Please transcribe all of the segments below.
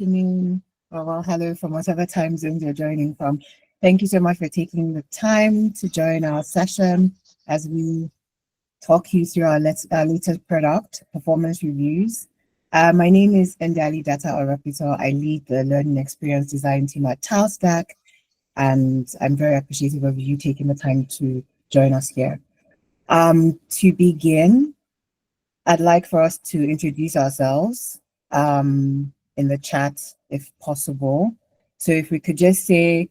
afternoon, or well, hello from whatever time zones you're joining from. Thank you so much for taking the time to join our session as we talk you through our latest product, performance reviews. My name is Ndali Data Orapito. I lead the learning experience design team at Talstack, and I'm very appreciative of you taking the time to join us here. To begin, I'd like for us to introduce ourselves in the chat if possible. So if we could just say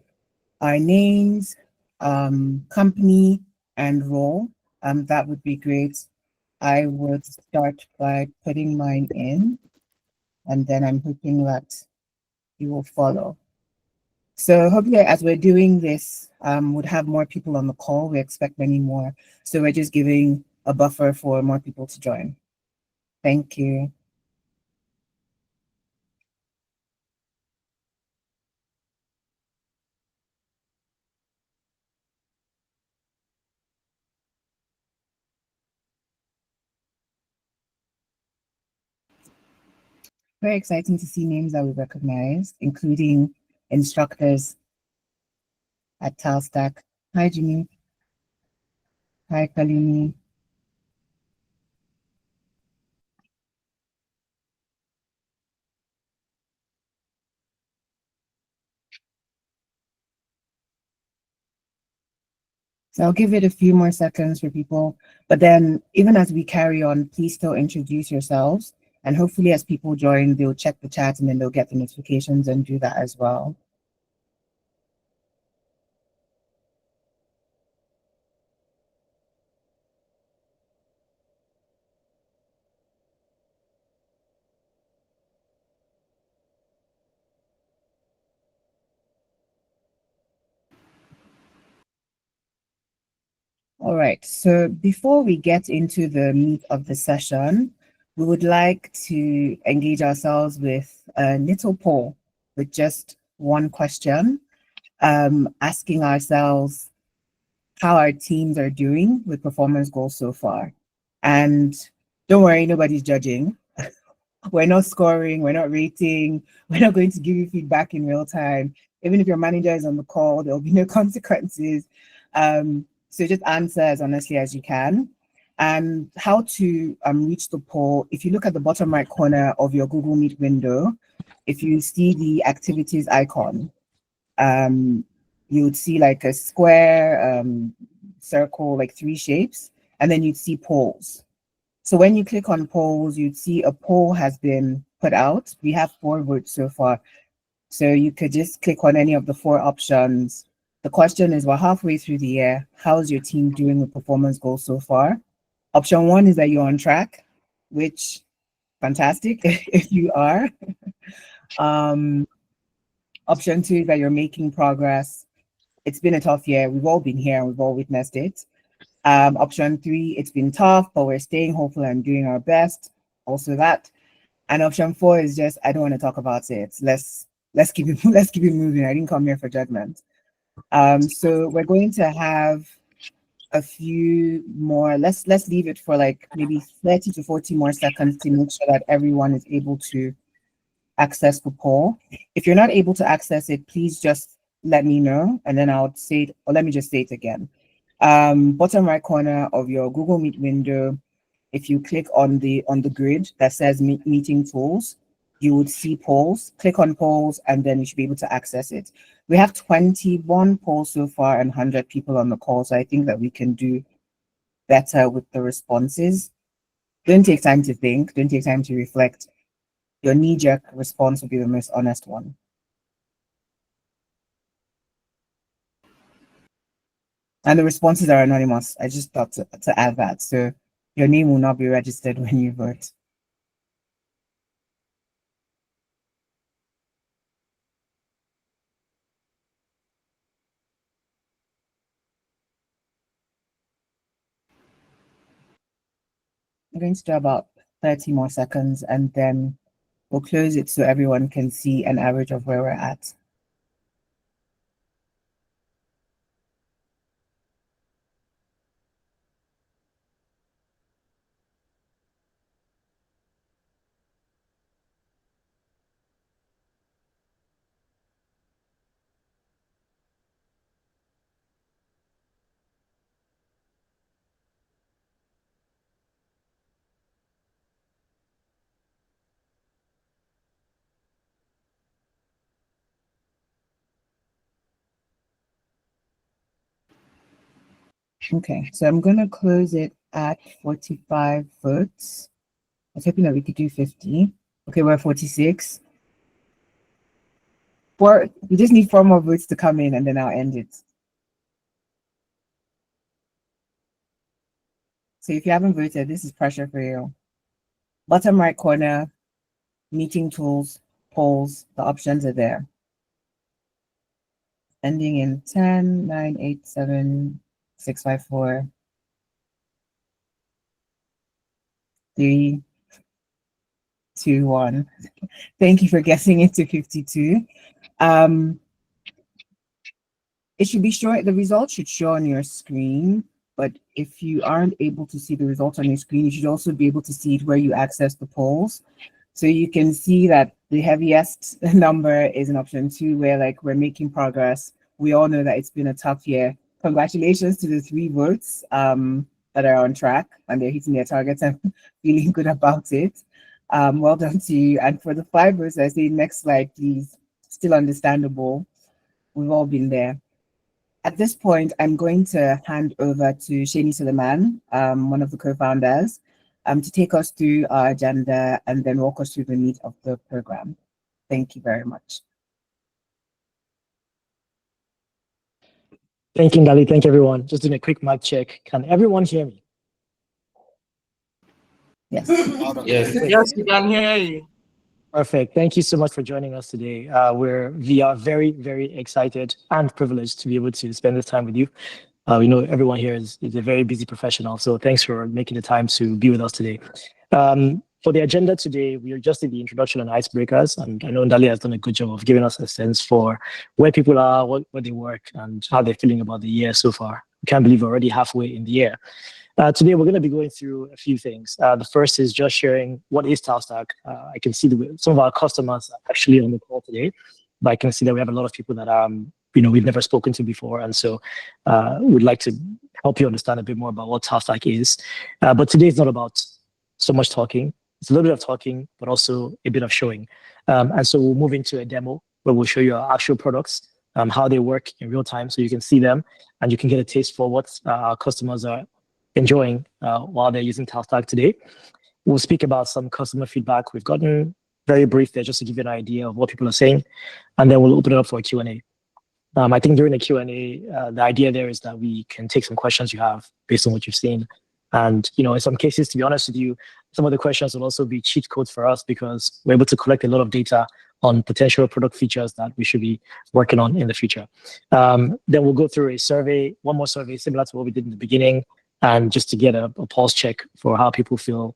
our names, company, and role, that would be great. I would start by putting mine in, and then I'm hoping that you will follow. So hopefully, as we're doing this, would have more people on the call. We expect many more. So we're just giving a buffer for more people to join. Thank you. Very exciting to see names that we recognize, including instructors at Talstack. Hi, Jimmy. Hi, Kalini. So I'll give it a few more seconds for people. But then, even as we carry on, please still introduce yourselves. And hopefully, as people join, they'll check the chat and then they'll get the notifications and do that as well. All right. So before we get into the meat of the session, we would like to engage ourselves with a little poll with just one question, asking ourselves how our teams are doing with performance goals so far. And don't worry, nobody's judging. We're not scoring, we're not rating, we're not going to give you feedback in real time. Even if your manager is on the call, there'll be no consequences. So just answer as honestly as you can. And how to reach the poll, if you look at the bottom right corner of your Google Meet window, if you see the activities icon, um, you would see like a square, circle, like three shapes, and then you'd see polls. So when you click on polls, you'd see a poll has been put out. We have 4 votes so far. So you could just click on any of the 4 options. The question is, we're halfway through the year. How's your team doing with performance goals so far? Option 1 is that you're on track, which fantastic if you are. Um, Option 2 is that you're making progress. It's been a tough year. We've all been here and we've all witnessed it. Option 3, it's been tough, but we're staying hopeful and doing our best. Also that. And option 4 is just I don't want to talk about it. Let's keep it let's keep it moving. I didn't come here for judgment. So we're going to have a few more. Let's leave it for like maybe 30 to 40 more seconds to make sure that everyone is able to access the poll. If you're not able to access it, please just let me know and then I'll say it, or let me just say it again. Bottom right corner of your Google Meet window, if you click on the grid that says meeting tools, you would see polls. Click on polls and then you should be able to access it. We have 21 polls so far and 100 people on the call, so I think that we can do better with the responses. Don't take time to think, don't take time to reflect. Your knee-jerk response will be the most honest one. And the responses are anonymous. I just thought to add that. So your name will not be registered when you vote. I'm going to do about 30 more seconds and then we'll close it so everyone can see an average of where we're at. Okay, so I'm going to close it at 45 votes. I was hoping that we could do 50. Okay, we're at 46. We just need 4 more votes to come in and then I'll end it. So if you haven't voted, this is pressure for you. Bottom right corner, meeting tools, polls, the options are there. Ending in 10, 9, 8, 7, 6, 5, 4, 3, 2, 1. Thank you for guessing into 52. It should be showing, the results should show on your screen, but if you aren't able to see the results on your screen, you should also be able to see it where you access the polls. So you can see that the heaviest number is in option 2, where like we're making progress. We all know that it's been a tough year. Congratulations to the 3 votes that are on track and they're hitting their targets. I'm feeling good about it. Well done to you. And for the 5 votes, I say next slide, please. Still understandable. We've all been there. At this point, I'm going to hand over to Shani Suleiman, one of the co-founders, to take us through our agenda and then walk us through the meat of the program. Thank you very much. Thank you, Ngali. Thank you, everyone. Just doing a quick mic check. Can everyone hear me? Yes. Yes, we can hear you. Perfect. Thank you so much for joining us today. We are very, very excited and privileged to be able to spend this time with you. We know everyone here is a very busy professional, so thanks for making the time to be with us today. For the agenda today, we are just in the introduction and icebreakers, and I know Ndali has done a good job of giving us a sense for where people are, where they work, and how they're feeling about the year so far. I can't believe we're already halfway in the year. Today, we're going to be going through a few things. The first is just sharing what is Talstack. I can see some of our customers are actually on the call today, but I can see that we have a lot of people that we've never spoken to before, and so we'd like to help you understand a bit more about what Talstack is. But today is not about so much talking. It's a little bit of talking, but also a bit of showing. And so we'll move into a demo where we'll show you our actual products, how they work in real time, so you can see them and you can get a taste for what our customers are enjoying while they're using Talstack today. We'll speak about some customer feedback we've gotten, very brief there, just to give you an idea of what people are saying, and then we'll open it up for a Q&A. I think during the Q&A, the idea there is that we can take some questions you have based on what you've seen. And, in some cases, to be honest with you, some of the questions will also be cheat codes for us because we're able to collect a lot of data on potential product features that we should be working on in the future. Then we'll go through a survey, one more survey similar to what we did in the beginning, and just to get a pulse check for how people feel,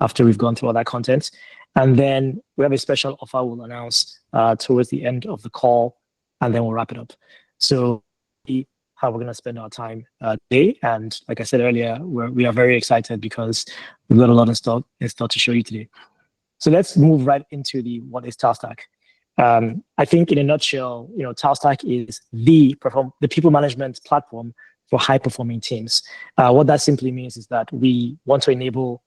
after we've gone through all that content. And then we have a special offer we'll announce towards the end of the call, and then we'll wrap it up. So how we're going to spend our time today. And like I said earlier, we are very excited because we've got a lot in store to show you today. So let's move right into what is Talstack. I think in a nutshell, Talstack is the people management platform for high-performing teams. What that simply means is that we want to enable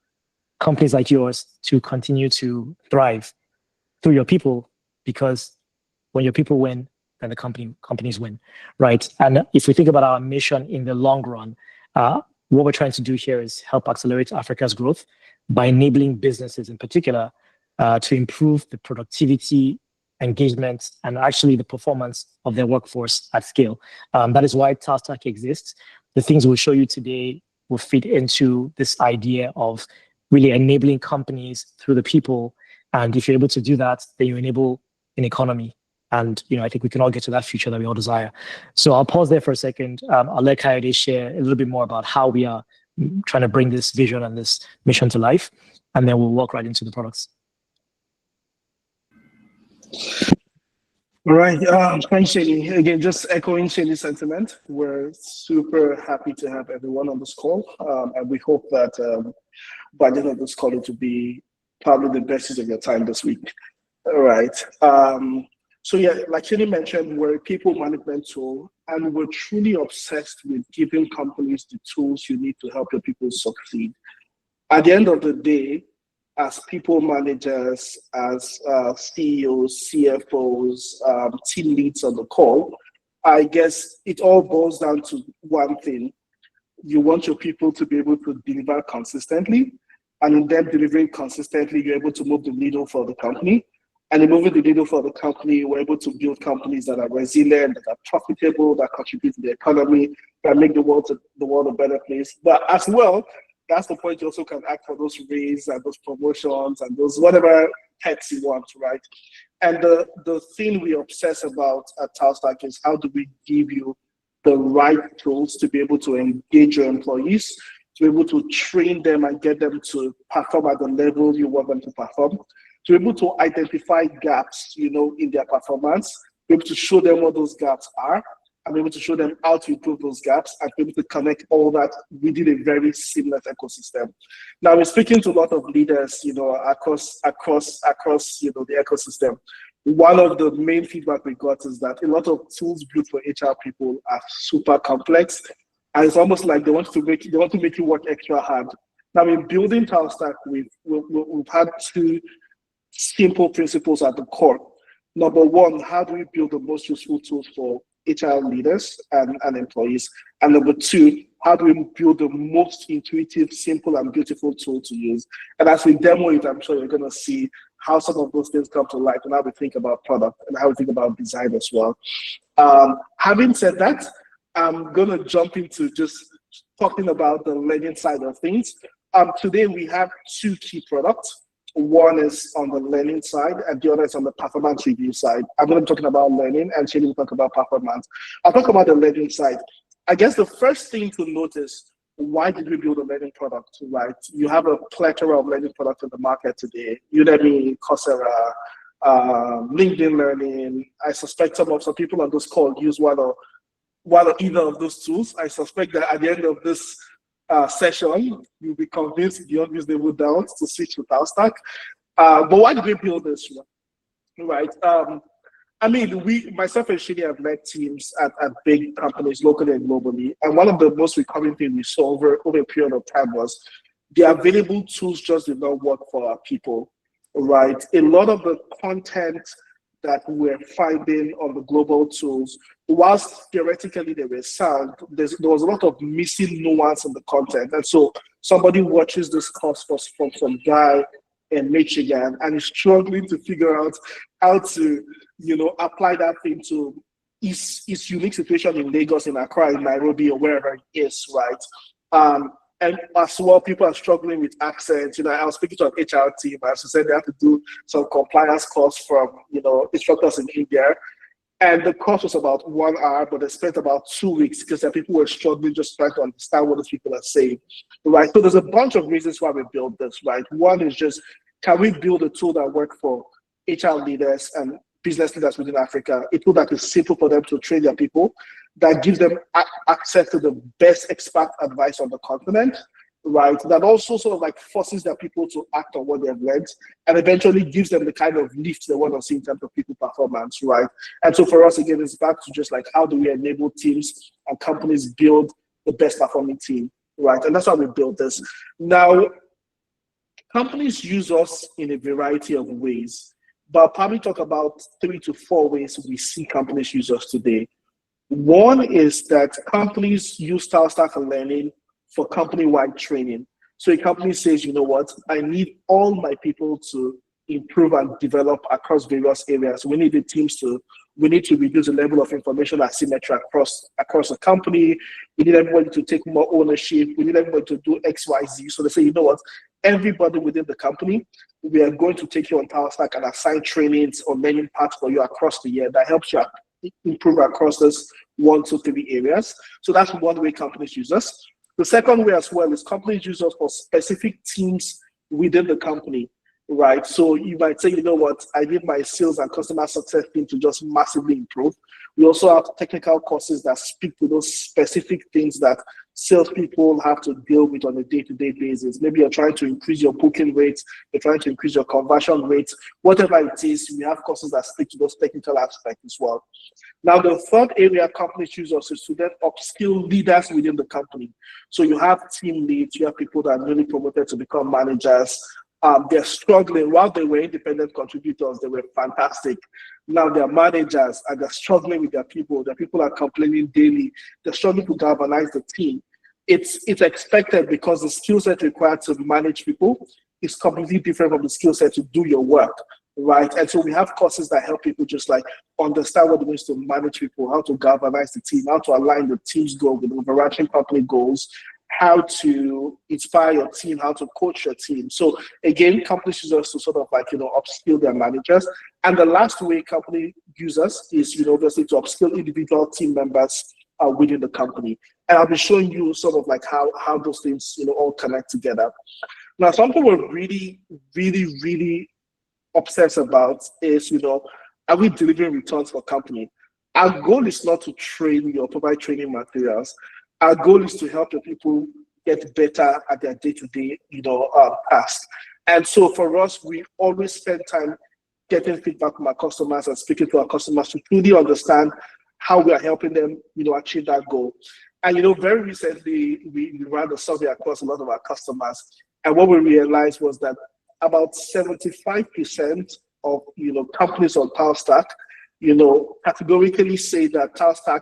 companies like yours to continue to thrive through your people, because when your people win, then the companies win, right? And if we think about our mission in the long run, what we're trying to do here is help accelerate Africa's growth by enabling businesses in particular to improve the productivity, engagement, and actually the performance of their workforce at scale. That is why Talstack exists. The things we'll show you today will fit into this idea of really enabling companies through the people. And if you're able to do that, then you enable an economy. And I think we can all get to that future that we all desire. So I'll pause there for a second. I'll let Kayode share a little bit more about how we are trying to bring this vision and this mission to life, and then we'll walk right into the products. All right. Thanks, Shani. Again, just echoing Shani's sentiment. We're super happy to have everyone on this call, and we hope that by the end of this call, it will be probably the best use of your time this week. All right. So yeah, like Shani mentioned, we're a people management tool, and we're truly obsessed with giving companies the tools you need to help your people succeed. At the end of the day, as people managers, as CEOs, CFOs, team leads on the call, I guess it all boils down to one thing. you want your people to be able to deliver consistently. And in them delivering consistently, you're able to move the needle for the company. And in moving the needle for the company, we're able to build companies that are resilient, that are profitable, that contribute to the economy, that make the world a better place. But as well, that's the point, you also can act for those raises and those promotions and those whatever pets you want, right? And the thing we obsess about at Talstack is how do we give you the right tools to be able to engage your employees, to be able to train them and get them to perform at the level you want them to perform, to be able to identify gaps, in their performance, be able to show them what those gaps are, and be able to show them how to improve those gaps, and be able to connect all that within a very seamless ecosystem. Now, we're speaking to a lot of leaders, across the ecosystem. One of the main feedback we got is that a lot of tools built for HR people are super complex, and it's almost like they want to make you work extra hard. Now, in building Talstack, we've had two simple principles at the core. Number one, how do we build the most useful tools for HR leaders and employees? And number two, how do we build the most intuitive, simple, and beautiful tool to use? And as we demo it, I'm sure you're going to see how some of those things come to life and how we think about product and how we think about design as well. Having said that, I'm going to jump into just talking about the learning side of things. Today, we have two key products. One is on the learning side, and the other is on the performance review side. I'm going to be talking about learning, and Shani will talk about performance. I'll talk about the learning side. I guess the first thing to notice, why did we build a learning product, right? You have a plethora of learning products in the market today. Udemy, Coursera, LinkedIn Learning. I suspect some people on this call use one or either of those tools. I suspect that at the end of this session, you'll be convinced beyond reasonable doubt to switch to Talstack. But why did we build this one? Right. Myself and Shini have led teams at big companies locally and globally. And one of the most recurring things we saw over a period of time was the available tools just did not work for our people. Right. A lot of the content that we're finding on the global tools, whilst theoretically they were sound, there was a lot of missing nuance in the content. And so somebody watches this course from some guy in Michigan and is struggling to figure out how to, apply that thing to his unique situation in Lagos, in Accra, in Nairobi, or wherever it is, right? And as well, people are struggling with accents. I was speaking to an HR team, as I said, they have to do some compliance course from, instructors in India. And the course was about 1 hour, but they spent about 2 weeks because people were struggling just trying to understand what those people are saying, right? So there's a bunch of reasons why we built this, right? One is just, can we build a tool that works for HR leaders and business leaders within Africa, a tool that is simple for them to train their people, that gives them access to the best expert advice on the continent, right? That also sort of like forces their people to act on what they've learned and eventually gives them the kind of lift they want to see in terms of people performance, right? And so for us, again, it's back to just like, how do we enable teams and companies build the best performing team, right? And that's why we built this. Now, companies use us in a variety of ways, but I'll probably talk about 3 to 4 ways we see companies use us today. One is that companies use Talstack Learning for company-wide training. So a company says, you know what, I need all my people to improve and develop across various areas. We need the teams we need to reduce the level of information asymmetry across the company. We need everybody to take more ownership. We need everybody to do X, Y, Z. So they say, you know what, everybody within the company, we are going to take you on Talstack and assign trainings or learning paths for you across the year that helps you improve across this 1, 2, 3 areas. So that's one way companies use us. The second way as well is companies use us for specific teams within the company, right? So you might say, you know what, I need my sales and customer success team to just massively improve. We also have technical courses that speak to those specific things that salespeople have to deal with on a day-to-day basis. Maybe you're trying to increase your booking rates, you're trying to increase your conversion rates, whatever it is, we have courses that speak to those technical aspects as well. Now, the third area companies use us is to then upskill leaders within the company. So you have team leads, you have people that are newly promoted to become managers. They're struggling. While they were independent contributors, they were fantastic. Now they're managers and they're struggling with their people. Their people are complaining daily. They're struggling to galvanize the team. it's expected because the skill set required to manage people is completely different from the skill set to do your work, right? And so we have courses that help people just like understand what it means to manage people, how to galvanize the team, how to align the team's goal with overarching company goals, how to inspire your team, how to coach your team. So again, companies use us to sort of like, upskill their managers. And the last way company use us is, obviously to upskill individual team members within the company. And I'll be showing you sort of like how those things, all connect together. Now, something we're really, really, really obsessed about is, are we delivering returns for company? Our goal is not to train you or provide training materials. Our goal is to help the people get better at their day-to-day, tasks. And so for us, we always spend time getting feedback from our customers and speaking to our customers to truly understand how we are helping them, achieve that goal. And, very recently, we ran a survey across a lot of our customers. And what we realized was that about 75% of, companies on Talstack, categorically say that Talstack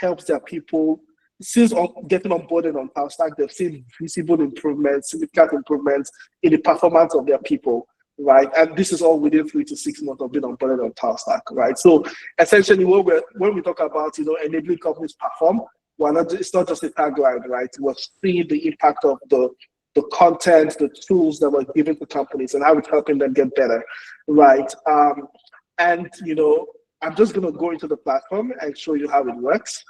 helps their people. Since getting onboarded on Talstack, they've seen visible improvements, significant improvements in the performance of their people, right? And this is all within 3 to 6 months of being onboarded on Talstack, right? So essentially, when we talk about enabling companies perform, it's not just a tagline, right? We're seeing the impact of the content, the tools that we're giving to companies, and how it's helping them get better, right? And I'm just going to go into the platform and show you how it works.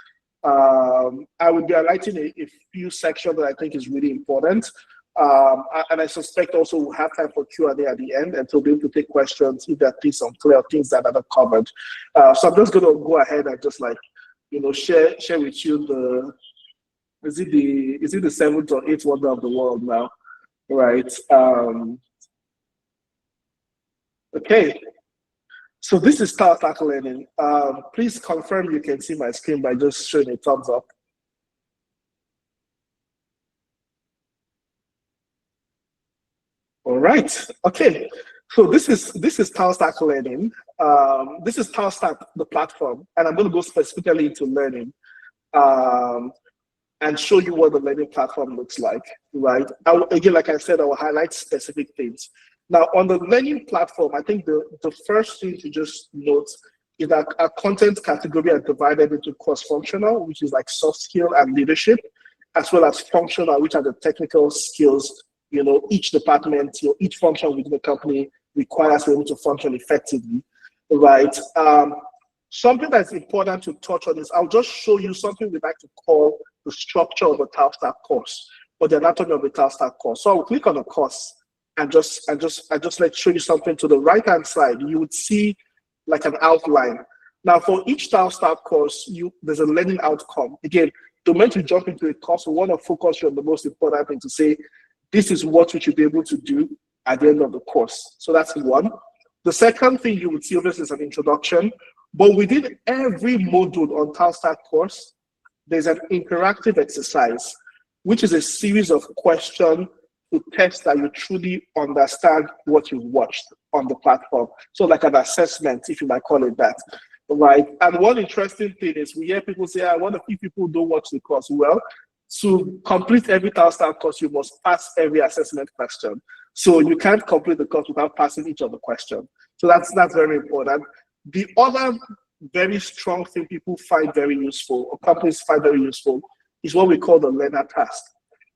I will be highlighting a few sections that I think is really important. And I suspect also we'll have time for Q&A at the end, and so be able to take questions if there are things unclear, things that are not covered. So I'm just going to go ahead and just like, share with you is it the 7th or 8th wonder of the world now, right? Okay. So this is Talstack Learning. Please confirm you can see my screen by just showing a thumbs up. All right. Okay. So this is Talstack Learning. This is Talstack, the platform, and I'm going to go specifically into learning and show you what the learning platform looks like, right? Again, like I said, I will highlight specific things. Now, on the learning platform, I think the first thing to just note is that our content category are divided into cross-functional, which is like soft skill and leadership, as well as functional, which are the technical skills. Each department, each function within the company requires for them to function effectively, right? Something that's important to touch on is I'll just show you something we like to call the structure of a Talstack course, or the anatomy of a Talstack course. So I'll click on the course and just like show you something. To the right-hand side, you would see like an outline. Now, for each Talstack course, there's a learning outcome. Again, the moment you jump into a course, we want to focus on the most important thing to say, this is what we should be able to do at the end of the course. So that's one. The second thing you would see, obviously, is an introduction. But within every module on Talstack course, there's an interactive exercise, which is a series of questions to test that you truly understand what you've watched on the platform. So like an assessment, if you might call it that, right? And one interesting thing is we hear people say, I want to if people don't watch the course. Well, to complete every Talstack course, you must pass every assessment question. So you can't complete the course without passing each of the questions. So that's very important. The other very strong thing people find very useful, or companies find very useful, is what we call the learner task.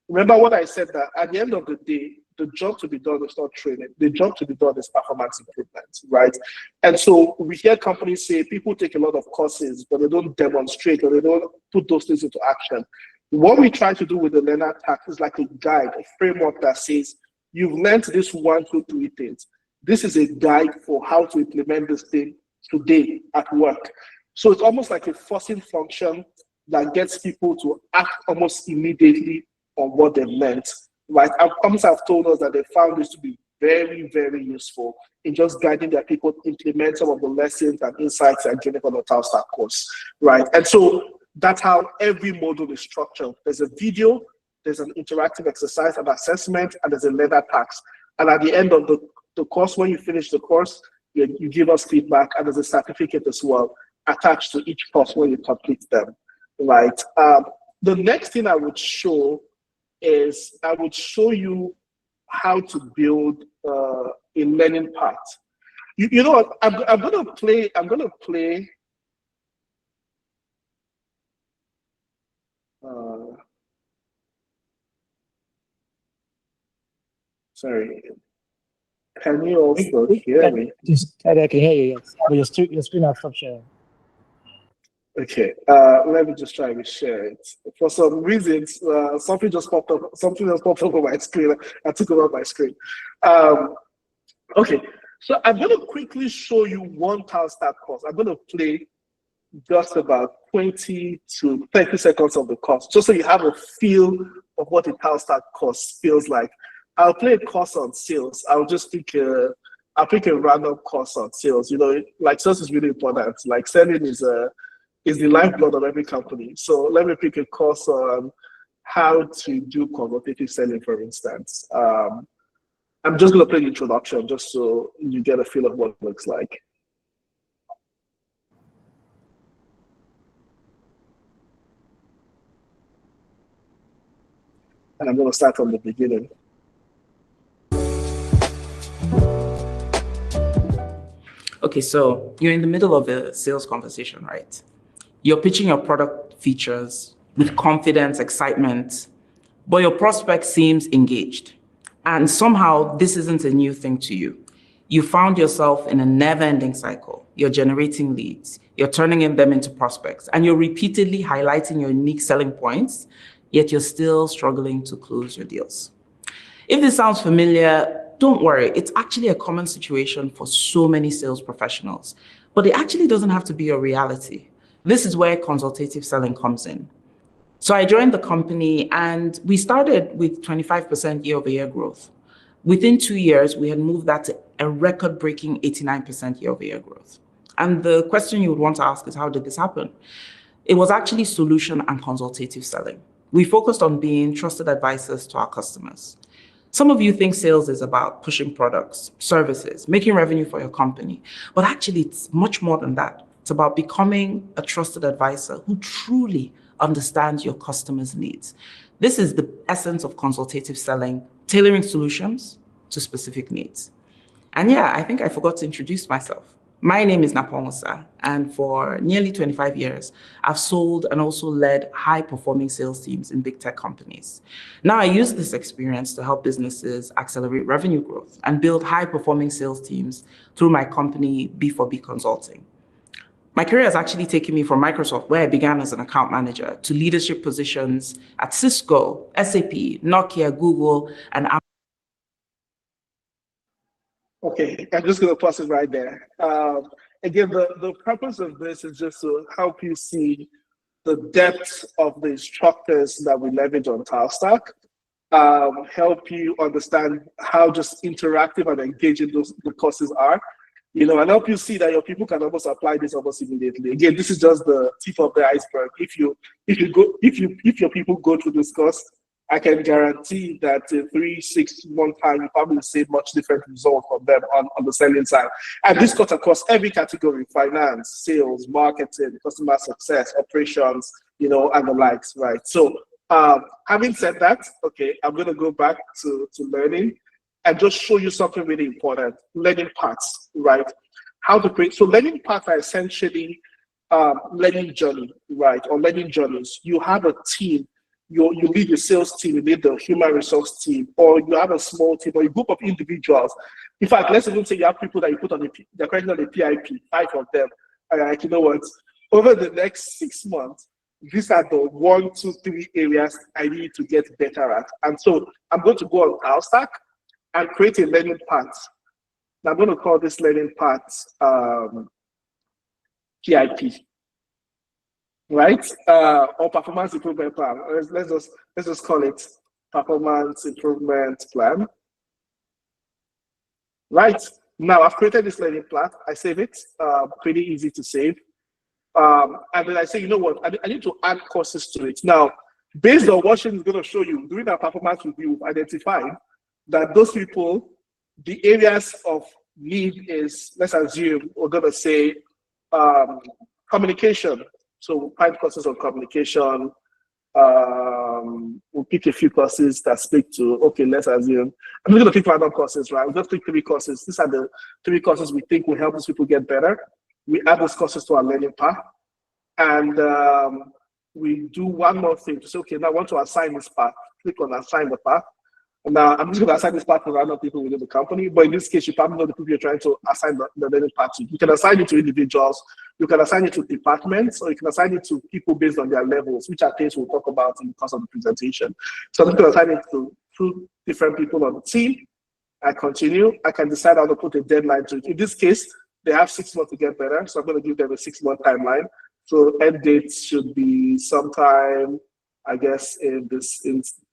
Remember what I said, that at the end of the day, the job to be done is not training. The job to be done is performance improvement, right? And so we hear companies say people take a lot of courses, but they don't demonstrate or they don't put those things into action. What we try to do with the learner task is like a guide, a framework that says, you've learned this 1, 2, 3 things. This is a guide for how to implement this thing today at work. So it's almost like a forcing function that gets people to act almost immediately on what they've learned, right? Our companies have told us that they found this to be very, very useful in just guiding their people to implement some of the lessons and insights they're getting from the Talstack course, right? And so that's how every module is structured. There's a video, there's an interactive exercise, an assessment, and there's a learner task. And at the end of the course, when you finish the course, you give us feedback, and there's a certificate as well attached to each course when you complete them, right? The next thing I would show is I would show you how to build a learning path. You know what? I'm gonna play. Sorry. Can you also hear me? I can hear you, yes. But your screen has stopped sharing. Okay, let me just try and share it. For some reasons, something just popped up. Something else popped up on my screen. I took over my screen. Okay, so I'm going to quickly show you one Talstack course. I'm going to play just about 20 to 30 seconds of the course, just so you have a feel of what a Talstack course feels like. I'll play a course on sales. I'll pick a random course on sales. You know, like sales is really important. Like selling is the lifeblood of every company. So let me pick a course on how to do consultative selling, for instance. I'm just going to play the introduction just so you get a feel of what it looks like. And I'm going to start from the beginning. Okay, so you're in the middle of a sales conversation, right? You're pitching your product features with confidence, excitement, but your prospect seems engaged. And somehow this isn't a new thing to you. You found yourself in a never-ending cycle. You're generating leads, you're turning them into prospects, and you're repeatedly highlighting your unique selling points, yet you're still struggling to close your deals. If this sounds familiar, don't worry. It's actually a common situation for so many sales professionals, but it actually doesn't have to be a reality. This is where consultative selling comes in. So I joined the company and we started with 25% year-over-year growth. Within 2 years, we had moved that to a record-breaking 89% year-over-year growth. And the question you would want to ask is, how did this happen? It was actually solution and consultative selling. We focused on being trusted advisors to our customers. Some of you think sales is about pushing products, services, making revenue for your company, but actually it's much more than that. It's about becoming a trusted advisor who truly understands your customers' needs. This is the essence of consultative selling, tailoring solutions to specific needs. And yeah, I think I forgot to introduce myself. My name is Napomusa, and for nearly 25 years, I've sold and also led high-performing sales teams in big tech companies. Now I use this experience to help businesses accelerate revenue growth and build high-performing sales teams through my company, B4B Consulting. My career has actually taken me from Microsoft, where I began as an account manager, to leadership positions at Cisco, SAP, Nokia, Google, and Apple. Okay, I'm just going to pause it right there. Again, the purpose of this is just to help you see the depth of the instructors that we leverage on Talstack, help you understand how just interactive and engaging the courses are, you know, and help you see that your people can almost apply this almost immediately. Again, this is just the tip of the iceberg. If your people go through this course, I can guarantee that in 3-6 months time, you probably see much different results from them on the selling side. And this cuts across every category: finance, sales, marketing, customer success, operations, you know, and the likes, right? So having said that, okay, I'm going to go back to learning and just show you something really important: learning paths, right? How to create. So learning paths are essentially learning journey, right? Or learning journeys. You have a team. You lead the sales team, you lead the human resource team, or you have a small team or a group of individuals. In fact, let's even say you have people that you put on they're currently on the PIP, 5 of them. And like, you know what? Over the next 6 months, these are the 1, 2, 3 areas I need to get better at. And so I'm going to go on Talstack and create a learning path. Now I'm going to call this learning path PIP. Right? Or performance improvement plan. Let's just call it performance improvement plan. Right? Now I've created this learning plan. I save it. Pretty easy to save. And then I say, you know what? I need to add courses to it. Now, based on what Shane is going to show you, during our performance review, we've identified that those people, the areas of need is, let's assume, we're going to say communication. So 5 courses on communication, We'll pick a few courses that speak to, okay, let's assume, I'm going to pick random courses, right? We'll just pick 3 courses. These are the 3 courses we think will help these people get better. We add those courses to our learning path. And we do one more thing to say, okay, now I want to assign this path. Click on assign the path. And now I'm just going to assign this path to random people within the company. But in this case, you probably know the people you're trying to assign the learning path to. You can assign it to individuals, you can assign it to departments, or you can assign it to people based on their levels, which are things we'll talk about in the course of the presentation. So I'm just going to assign it to 2 different people on the team. I continue. I can decide how to put a deadline to it. In this case, they have 6 months to get better. So I'm going to give them a 6-month timeline. So end date should be sometime, I guess, in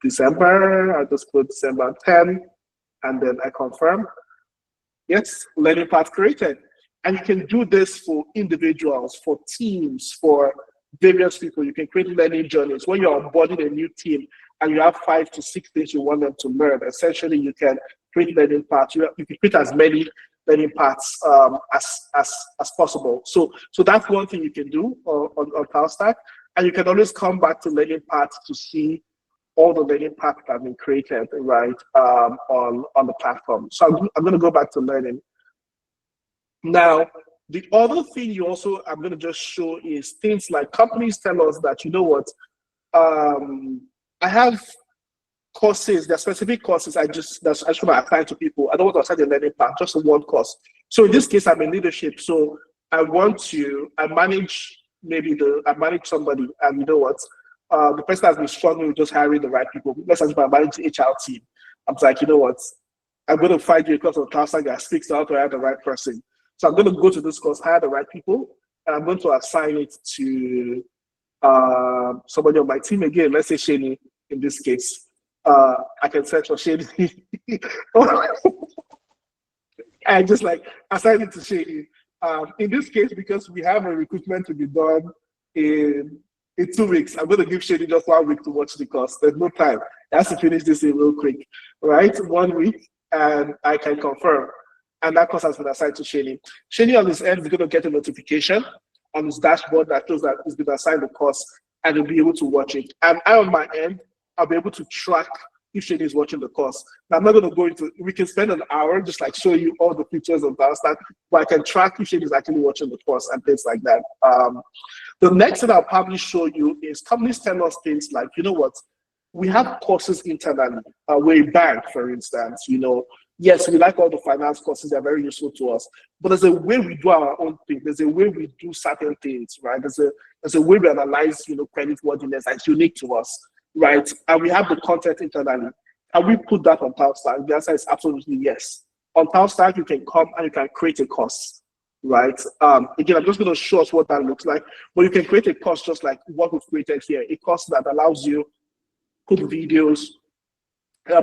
December. I just put December 10, and then I confirm. Yes, learning path created. And you can do this for individuals, for teams, for various people. You can create learning journeys. When you're onboarding a new team and you have 5 to 6 things you want them to learn, essentially you can create learning paths. You can create as many learning paths as possible. So that's one thing you can do on Talstack. And you can always come back to learning paths to see all the learning paths that have been created, right, on the platform. So I'm going to go back to learning. Now, the other thing I'm going to just show is things like companies tell us that, you know what, I have courses, there are specific courses I just want to assign to people. I don't want to assign a learning path, just one course. So in this case, I'm in leadership. So I manage somebody, and you know what, the person has been struggling with just hiring the right people. Let's assume I manage the HR team. I'm like, you know what, I'm going to find you a course on Talstack that speaks to how to hire the right person. So I'm going to go to this course, hire the right people, and I'm going to assign it to somebody on my team. Again, let's say Shani in this case. I can search for Shani. And just like assign it to Shani. In this case, because we have a recruitment to be done in 2 weeks, I'm going to give Shani just 1 week to watch the course. There's no time. He has to finish this in real quick, right? 1 week, and I can confirm. And that course has been assigned to Shani. Shani on his end is going to get a notification on his dashboard that shows that he's been assigned the course, and he'll be able to watch it. And I, on my end, I'll be able to track if Shani is watching the course. Now, I'm not going to go into, we can spend an hour just like show you all the features of Talstack, but I can track if Shani is actually watching the course and things like that. The next thing I'll probably show you is companies tell us things like, you know what, we have courses internally. We're a bank, for instance, you know, yes, we like all the finance courses, they're very useful to us, but there's a way we do our own thing. There's a way we do certain things, right? There's a way we analyze, you know, credit worthiness that's unique to us, right? And we have the content internally. Can we put that on Talstack? The answer is absolutely yes. On Talstack, you can come and you can create a course, right? Again, I'm just going to show us what that looks like, but you can create a course just like what we've created here, a course that allows you put videos,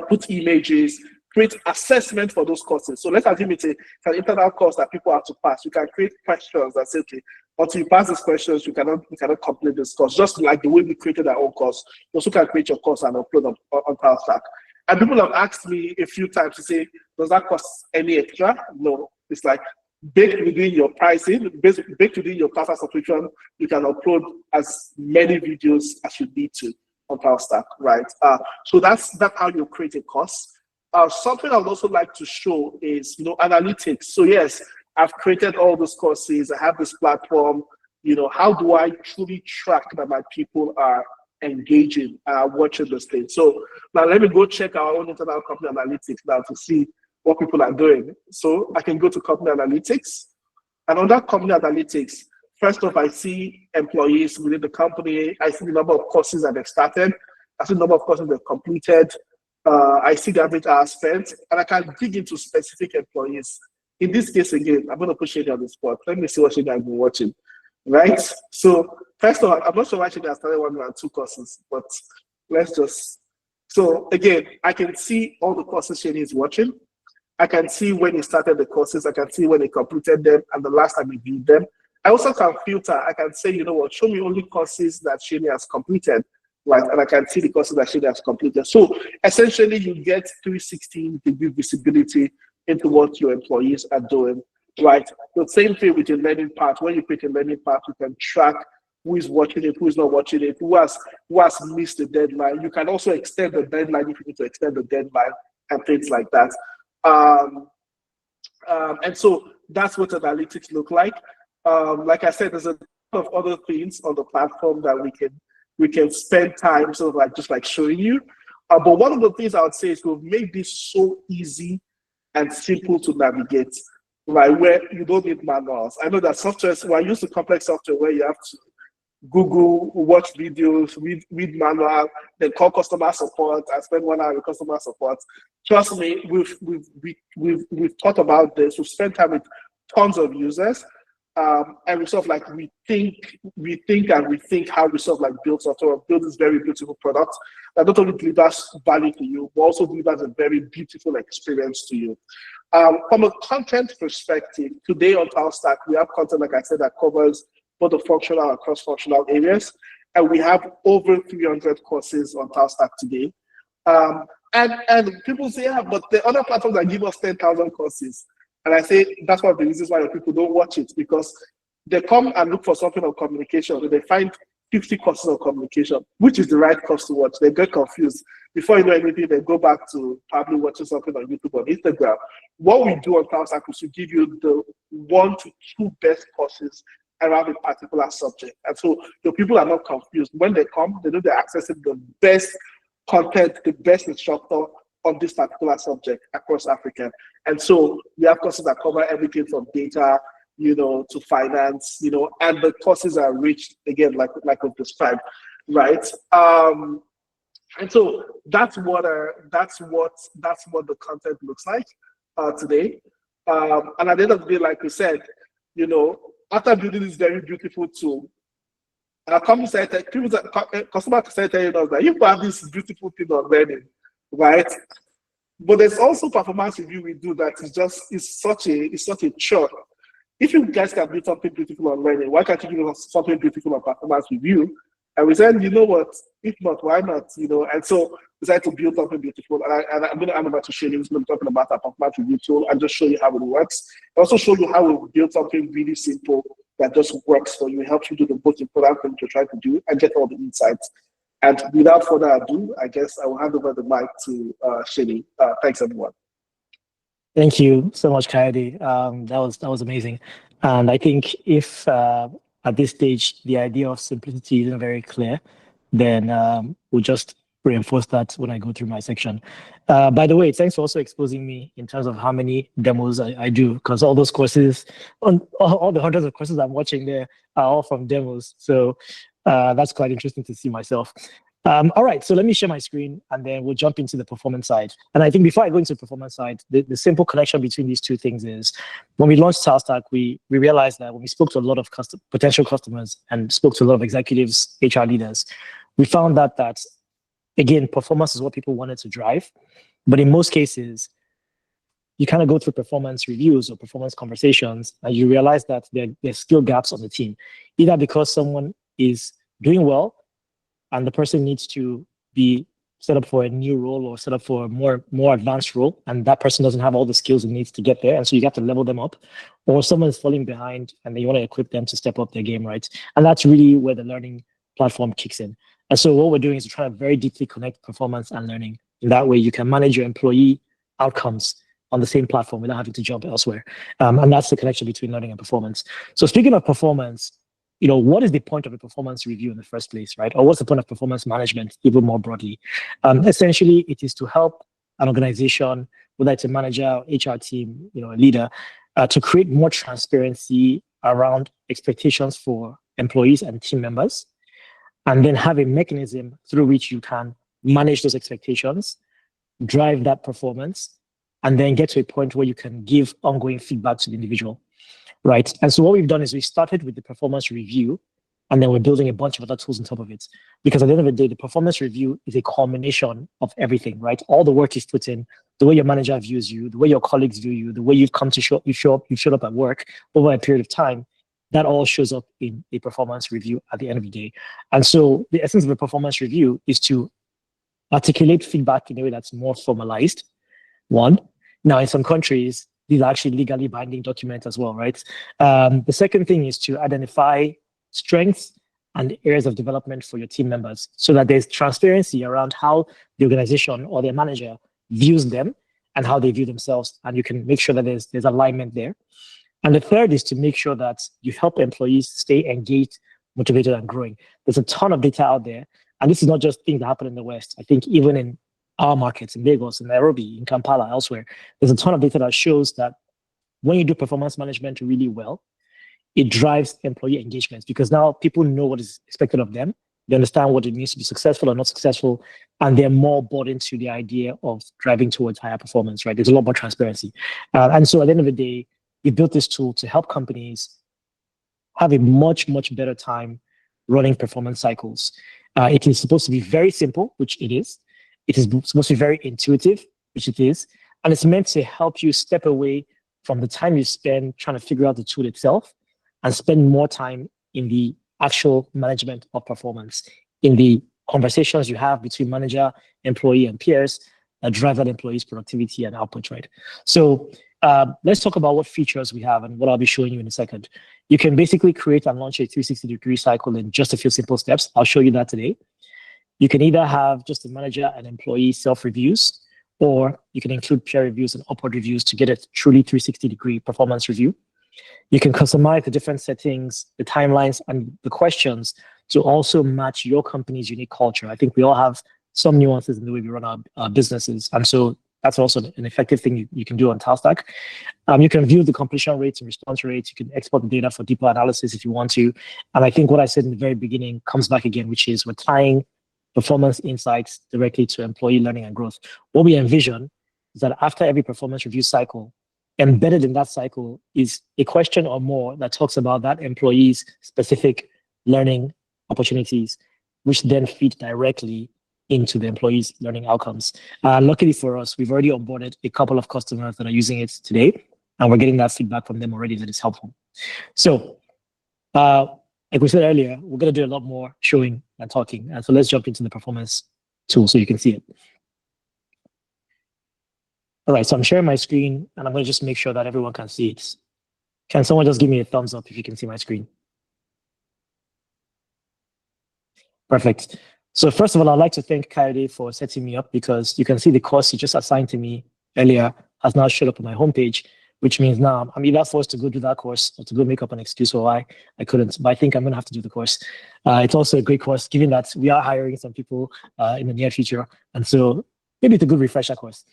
put images, create assessment for those courses. So let's assume it's an internal course that people have to pass. You can create questions that say, okay, until you pass these questions, you cannot complete this course. Just like the way we created our own course, you also can create your course and upload on Talstack. And people have asked me a few times to say, does that cost any extra? No, it's like baked within your pricing, baked within your Talstack subscription, you can upload as many videos as you need to on Talstack, right? So that's how you create a course. Something I would also like to show is, you know, analytics. So yes, I've created all those courses. I have this platform. You know, how do I truly track that my people are engaging, watching this thing? So now let me go check our own internal company analytics now to see what people are doing. So I can go to company analytics, and under company analytics, first off, I see employees within the company. I see the number of courses that they've started. I see the number of courses they've completed. I see the average hours spent, and I can dig into specific employees. In this case, again, I'm going to put Shady on the spot. Let me see what Shady has been watching, right? So first of all, I'm not sure why Shady has started 1 or 2 courses, but let's just, so again, I can see all the courses Shady is watching. I can see when he started the courses. I can see when he completed them and the last time he viewed them. I also can filter. I can say, you know what, show me only courses that Shady has completed. Right, and I can see the courses that Shady has completed. So essentially, you get 360-degree visibility into what your employees are doing. Right. The same thing with your learning path. When you create a learning path, you can track who is watching it, who is not watching it, who has missed the deadline. You can also extend the deadline if you need to extend the deadline and things like that. And so that's what analytics look like. Like I said, there's a lot of other things on the platform that we can spend time sort of like just like showing you. But one of the things I would say is we've made this so easy and simple to navigate, right? Where you don't need manuals. I know that software, we're used to complex software where you have to Google, watch videos, read manual, then call customer support and spend 1 hour with customer support. Trust me, we've thought about this. We've spent time with tons of users, and we sort of like we think how we sort of like build software, build this very beautiful product that not only delivers value to you, but also delivers a very beautiful experience to you. From a content perspective, today on Talstack, we have content, like I said, that covers both the functional and cross-functional areas. And we have over 300 courses on Talstack today. And people say, yeah, but the other platforms that give us 10,000 courses. And I say, that's one of the reasons why people don't watch it, because they come and look for something on communication, and they find 50 courses on communication, which is the right course to watch. They get confused. Before you know anything, they go back to probably watching something on YouTube or Instagram. What we do on Talstack is to give you the 1 to 2 best courses around a particular subject. And so the people are not confused. When they come, they know they're accessing the best content, the best instructor on this particular subject across Africa. And so we have courses that cover everything from data, to finance, and the courses are rich, again, like I've described, right? And so that's what the content looks like today. And at the end of the day, like we said, after building this very beautiful tool, our company started, customers started telling us that you have this beautiful thing on learning, right? But there's also performance review we do that is such a chore. If you guys can build something beautiful on learning, why can't you do something beautiful on performance review? And we said, you know what? If not, why not? And so we decided to build something beautiful. And I'm going to hand over to Shane, who's going to be talking about our performance review tool and just show you how it works. And also show you how we build something really simple that just works for you, helps you do the most important thing you're trying to do and get all the insights. And without further ado, I guess I will hand over the mic to Shane. Thanks, everyone. Thank you so much, Kayode. That was amazing. And I think if at this stage the idea of simplicity isn't very clear, then we'll just reinforce that when I go through my section. By the way, thanks for also exposing me in terms of how many demos I do, because all those courses, all the hundreds of courses I'm watching there are all from demos. So that's quite interesting to see myself. All right, so let me share my screen and then we'll jump into the performance side. And I think before I go into the performance side, the simple connection between these two things is when we launched Talstack, we realized that when we spoke to a lot of potential customers and spoke to a lot of executives, HR leaders, we found that again, performance is what people wanted to drive. But in most cases, you kind of go through performance reviews or performance conversations and you realize that there's skill gaps on the team, either because someone is doing well and the person needs to be set up for a new role or set up for a more advanced role, and that person doesn't have all the skills it needs to get there, and so you have to level them up, or someone is falling behind and then you want to equip them to step up their game, right? And that's really where the learning platform kicks in. And so what we're doing is we're trying to very deeply connect performance and learning. In that way, you can manage your employee outcomes on the same platform without having to jump elsewhere. And that's the connection between learning and performance. So speaking of performance, what is the point of a performance review in the first place, right? Or what's the point of performance management, even more broadly? Essentially, it is to help an organization, whether it's a manager, HR team, a leader, to create more transparency around expectations for employees and team members, and then have a mechanism through which you can manage those expectations, drive that performance, and then get to a point where you can give ongoing feedback to the individual. Right. And so what we've done is we started with the performance review, and then we're building a bunch of other tools on top of it. Because at the end of the day, the performance review is a culmination of everything, right? All the work you've put in, the way your manager views you, the way your colleagues view you, the way you've come to you've showed up at work over a period of time, that all shows up in a performance review at the end of the day. And so the essence of a performance review is to articulate feedback in a way that's more formalized. One. Now, in some countries, these are actually legally binding documents as well, right? The second thing is to identify strengths and areas of development for your team members so that there's transparency around how the organization or their manager views them and how they view themselves. And you can make sure that there's alignment there. And the third is to make sure that you help employees stay engaged, motivated, and growing. There's a ton of data out there. And this is not just things that happen in the West. I think even in our markets, in Lagos, in Nairobi, in Kampala, elsewhere, there's a ton of data that shows that when you do performance management really well, it drives employee engagement because now people know what is expected of them. They understand what it means to be successful or not successful, and they're more bought into the idea of driving towards higher performance, right? There's a lot more transparency. And so at the end of the day, we built this tool to help companies have a much, much better time running performance cycles. It is supposed to be very simple, which it is. It is supposed to be very intuitive, which it is. And it's meant to help you step away from the time you spend trying to figure out the tool itself and spend more time in the actual management of performance, in the conversations you have between manager, employee, and peers that drive that employee's productivity and output, right? So let's talk about what features we have and what I'll be showing you in a second. You can basically create and launch a 360-degree cycle in just a few simple steps. I'll show you that today. You can either have just a manager and employee self-reviews, or you can include peer reviews and upward reviews to get a truly 360-degree performance review. You can customize the different settings, the timelines, and the questions to also match your company's unique culture. I think we all have some nuances in the way we run our businesses. And so that's also an effective thing you can do on Talstack. You can view the completion rates and response rates. You can export the data for deeper analysis if you want to. And I think what I said in the very beginning comes back again, which is we're tying performance insights directly to employee learning and growth. What we envision is that after every performance review cycle, embedded in that cycle is a question or more that talks about that employee's specific learning opportunities, which then feed directly into the employee's learning outcomes. Luckily for us, we've already onboarded a couple of customers that are using it today, and we're getting that feedback from them already that is helpful. So, like we said earlier, we're going to do a lot more showing and talking. And so let's jump into the performance tool so you can see it. All right, so I'm sharing my screen and I'm going to just make sure that everyone can see it. Can someone just give me a thumbs up if you can see my screen? Perfect. So first of all, I'd like to thank Coyote for setting me up because you can see the course he just assigned to me earlier has now showed up on my homepage, which means now I'm either forced to go do that course or to go make up an excuse for why I couldn't. But I think I'm going to have to do the course. It's also a great course, given that we are hiring some people in the near future. And so maybe it's a good refresher course.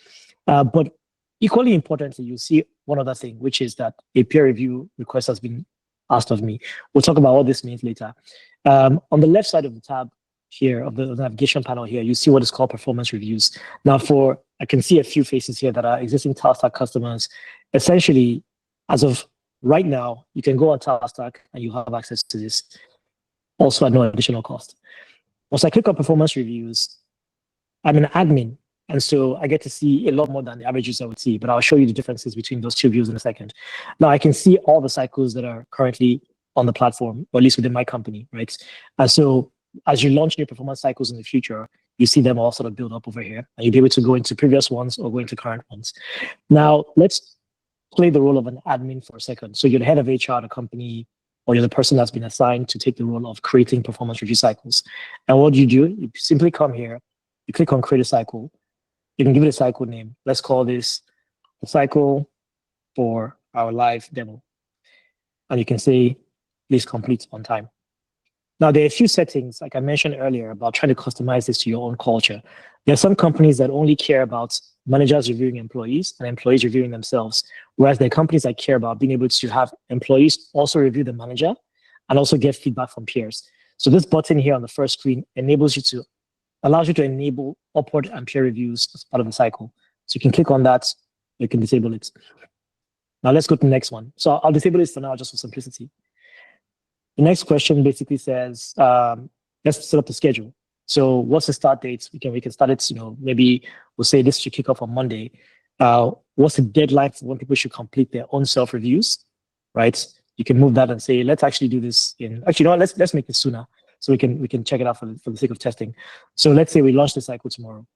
But equally importantly, you see one other thing, which is that a peer review request has been asked of me. We'll talk about what this means later. On the left side of the tab here, of the navigation panel here, you see what is called performance reviews. Now, I can see a few faces here that are existing Talstack customers. Essentially, as of right now, you can go on Talstack and you have access to this, also at no additional cost. Once I click on performance reviews, I'm an admin. And so I get to see a lot more than the average user would see, but I'll show you the differences between those two views in a second. Now I can see all the cycles that are currently on the platform, or at least within my company, right? And so as you launch new performance cycles in the future, you see them all sort of build up over here, and you'll be able to go into previous ones or go into current ones. Now let's play the role of an admin for a second. So you're the head of HR at a company, or you're the person that's been assigned to take the role of creating performance review cycles. And what do? You simply come here, you click on create a cycle. You can give it a cycle name. Let's call this the cycle for our live demo. And you can say, please complete on time. Now, there are a few settings, like I mentioned earlier, about trying to customize this to your own culture. There are some companies that only care about managers reviewing employees and employees reviewing themselves, whereas there are companies that care about being able to have employees also review the manager and also get feedback from peers. So this button here on the first screen allows you to enable upward and peer reviews as part of the cycle. So you can click on that, you can disable it. Now let's go to the next one. So I'll disable this for now just for simplicity. The next question basically says, let's set up the schedule. So what's the start date? We can start it, maybe we'll say this should kick off on Monday. What's the deadline for when people should complete their own self-reviews, right? You can move that and say, let's actually do this let's make it sooner. So we can check it out for the sake of testing. So let's say we launch the cycle tomorrow.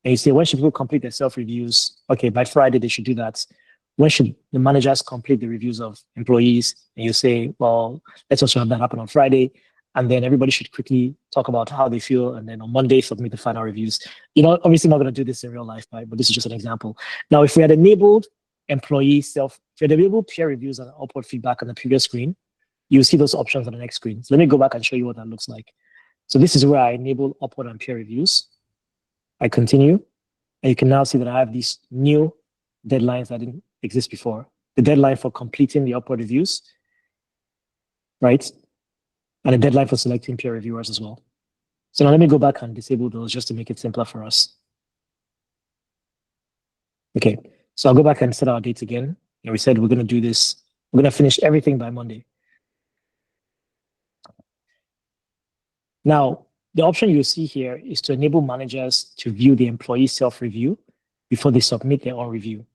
And you say, when should people complete their self-reviews? Okay, by Friday, they should do that. When should the managers complete the reviews of employees? And you say, well, let's also have that happen on Friday. and then everybody should quickly talk about how they feel, and then on Monday submit the final reviews. Obviously not going to do this in real life, right? But this is just an example. Now, if we had enabled if we had enabled peer reviews and upward feedback on the previous screen, you'll see those options on the next screen. So let me go back and show you what that looks like. So this is where I enable upward and peer reviews. I continue, and you can now see that I have these new deadlines that didn't exist before. The deadline for completing the upward reviews, right? And a deadline for selecting peer reviewers as well. So now let me go back and disable those just to make it simpler for us. Okay, so I'll go back and set our dates again. And we said we're going to do this. We're going to finish everything by Monday. Now, the option you'll see here is to enable managers to view the employee self-review before they submit their own review.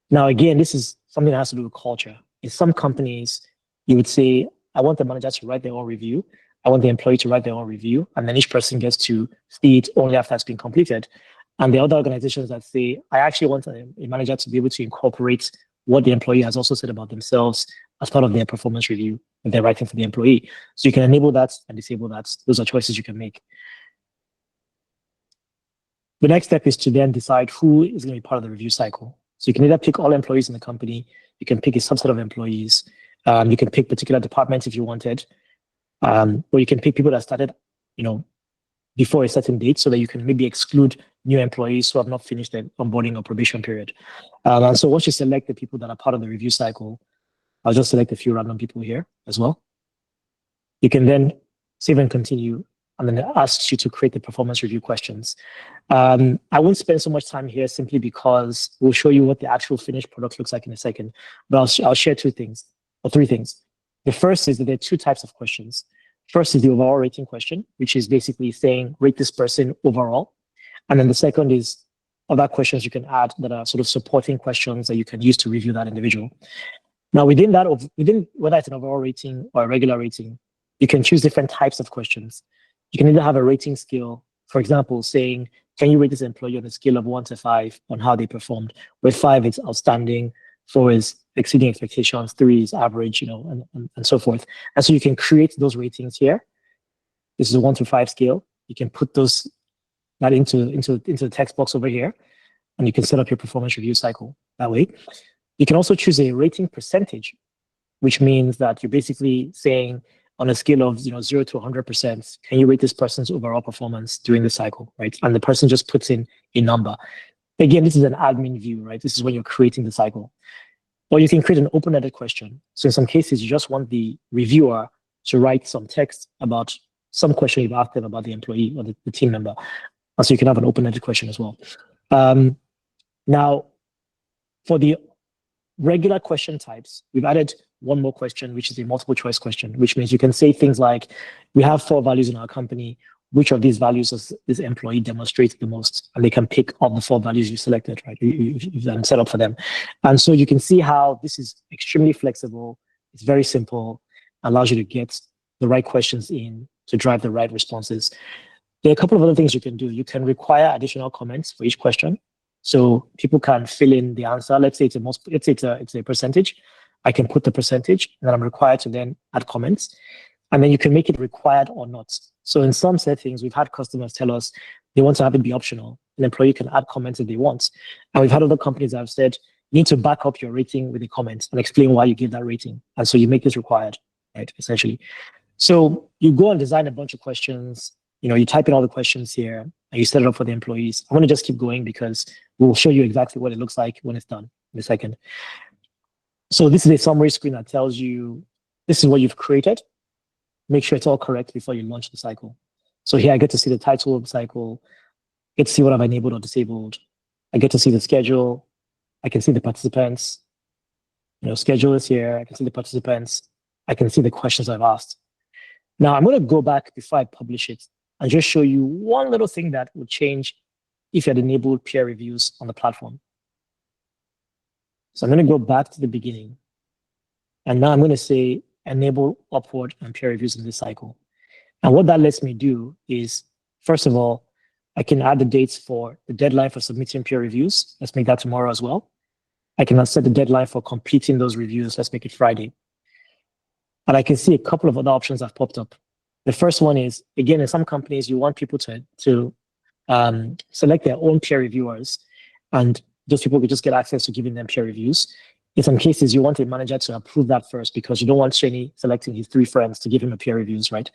Now, again, this is something that has to do with culture. In some companies, you would say, I want the manager to write their own review. I want the employee to write their own review. And then each person gets to see it only after it's been completed. And there are other organizations that say, I actually want a manager to be able to incorporate what the employee has also said about themselves as part of their performance review if they're writing for the employee. So you can enable that and disable that. Those are choices you can make. The next step is to then decide who is going to be part of the review cycle. So you can either pick all employees in the company, you can pick a subset of employees, you can pick particular departments if you wanted, or you can pick people that started, before a certain date, so that you can maybe exclude new employees who have not finished their onboarding or probation period. And so once you select the people that are part of the review cycle, I'll just select a few random people here as well. You can then save and continue, and then it asks you to create the performance review questions. I won't spend so much time here simply because we'll show you what the actual finished product looks like in a second, but I'll share three things. The first is that there are two types of questions. First is the overall rating question, which is basically saying, rate this person overall. And then the second is other questions you can add that are sort of supporting questions that you can use to review that individual. Now, within whether it's an overall rating or a regular rating, you can choose different types of questions. You can either have a rating scale, for example, saying, can you rate this employee on a scale of 1 to 5 on how they performed? Where 5 is outstanding, 4 is exceeding expectations, 3 is average, and so forth. And so you can create those ratings here. This is a 1 to 5 scale. You can put that into the text box over here, and you can set up your performance review cycle that way. You can also choose a rating percentage, which means that you're basically saying on a scale of 0 to 100%, can you rate this person's overall performance during the cycle, right? And the person just puts in a number. Again, this is an admin view, right? This is when you're creating the cycle. Or you can create an open-ended question. So in some cases, you just want the reviewer to write some text about some question you've asked them about the employee or the team member. And so you can have an open-ended question as well. Now, for the regular question types, we've added one more question, which is a multiple choice question, which means you can say things like, we have 4 values in our company. Which of these values does this employee demonstrate the most? And they can pick of the 4 values you selected, right? You've set up for them. And so you can see how this is extremely flexible. It's very simple, allows you to get the right questions in to drive the right responses. There are a couple of other things you can do. You can require additional comments for each question. So people can fill in the answer. Let's say it's a percentage. I can put the percentage, and then I'm required to then add comments. And then you can make it required or not. So in some settings, we've had customers tell us they want to have it be optional. An employee can add comments if they want. And we've had other companies that have said, you need to back up your rating with a comment and explain why you give that rating. And so you make this required, right, essentially. So you go and design a bunch of questions. You type in all the questions here, and you set it up for the employees. I'm going to just keep going because we'll show you exactly what it looks like when it's done in a second. So this is a summary screen that tells you this is what you've created. Make sure it's all correct before you launch the cycle. So here I get to see the title of the cycle, get to see what I've enabled or disabled. I get to see the schedule. I can see the participants. Schedule is here. I can see the participants. I can see the questions I've asked. Now I'm going to go back before I publish it and just show you one little thing that would change if you had enabled peer reviews on the platform. So I'm going to go back to the beginning. And now I'm going to say, enable upward and peer reviews in this cycle. And what that lets me do is, first of all, I can add the dates for the deadline for submitting peer reviews. Let's make that tomorrow as well. I can set the deadline for completing those reviews. Let's make it Friday. And I can see a couple of other options have popped up. The first one is, again, in some companies, you want people to select their own peer reviewers, and those people could just get access to giving them peer reviews. In some cases, you want a manager to approve that first because you don't want Shani selecting his 3 friends to give him a peer reviews, right?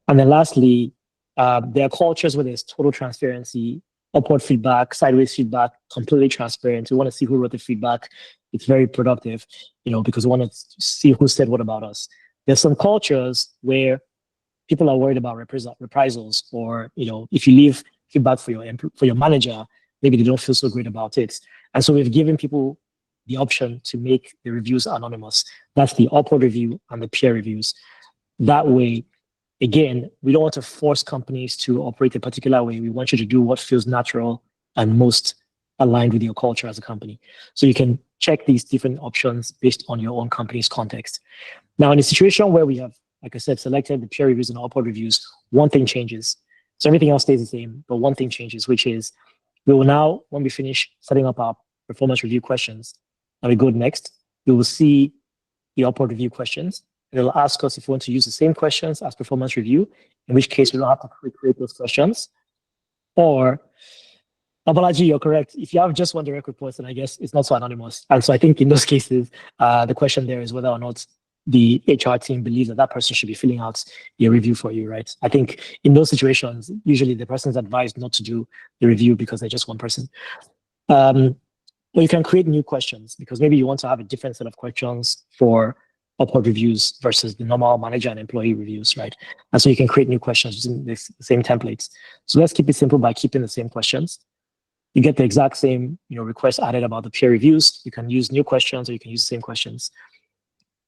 And then lastly, there are cultures where there's total transparency, upward feedback, sideways feedback, completely transparent. We want to see who wrote the feedback. It's very productive, because we want to see who said what about us. There's some cultures where people are worried about reprisals, or if you leave feedback for your manager, maybe they don't feel so great about it. And so we've given people the option to make the reviews anonymous. That's the upward review and the peer reviews. That way, again, we don't want to force companies to operate a particular way. We want you to do what feels natural and most aligned with your culture as a company. So you can check these different options based on your own company's context. Now, in a situation where we have, like I said, selected the peer reviews and upward reviews, one thing changes. So everything else stays the same, but one thing changes, which is we will now, when we finish setting up our performance review questions, and we go next, we will see the upward review questions. It'll ask us if we want to use the same questions as performance review, in which case we don't have to recreate those questions. Or, Abalaji, you're correct. If you have just one direct report, then I guess it's not so anonymous. And so I think in those cases, the question there is whether or not the HR team believes that that person should be filling out a review for you, right? I think in those situations, usually the person's advised not to do the review because they're just one person. Or you can create new questions because maybe you want to have a different set of questions for upward reviews versus the normal manager and employee reviews, right? And so you can create new questions using the same templates. So let's keep it simple by keeping the same questions. You get the exact same request added about the peer reviews. You can use new questions or you can use the same questions.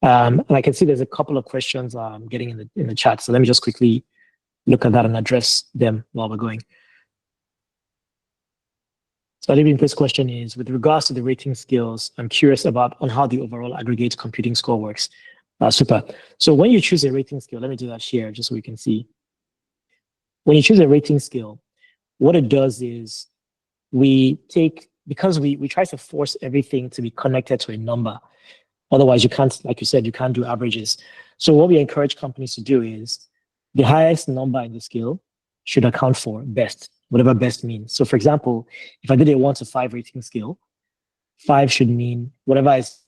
And I can see there's a couple of questions I'm getting in the chat. So let me just quickly look at that and address them while we're going. So I think this question is, with regards to the rating skills, I'm curious about on how the overall aggregate computing score works. Super. So when you choose a rating scale, let me do that here just so we can see. When you choose a rating scale, what it does is because we try to force everything to be connected to a number. Otherwise, you can't, like you said, you can't do averages. So what we encourage companies to do is the highest number in the scale should account for best, whatever best means. So for example, if I did a 1 to 5 rating scale, 5 should mean whatever is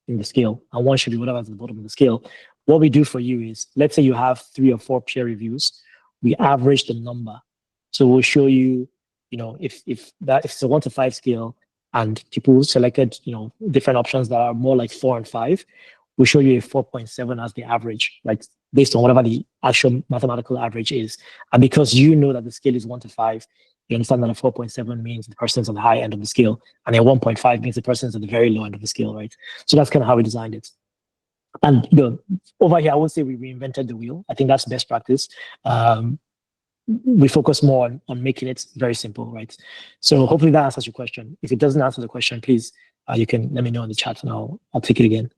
in the scale, and 1 should be whatever is at the bottom of the scale. What we do for you is, let's say you have 3 or 4 peer reviews, we average the number. So we'll show you, if it's a 1 to 5 scale and people selected, different options that are more like 4 and 5, we'll show you a 4.7 as the average, right? Based on whatever the actual mathematical average is. And because you know that the scale is 1 to 5, you understand that a 4.7 means the person's on the high end of the scale, and a 1.5 means the person's at the very low end of the scale, right? So that's kind of how we designed it. And over here, I won't say we reinvented the wheel. I think that's best practice. We focus more on making it very simple, right? So hopefully that answers your question. If it doesn't answer the question, please, you can let me know in the chat and I'll take it again.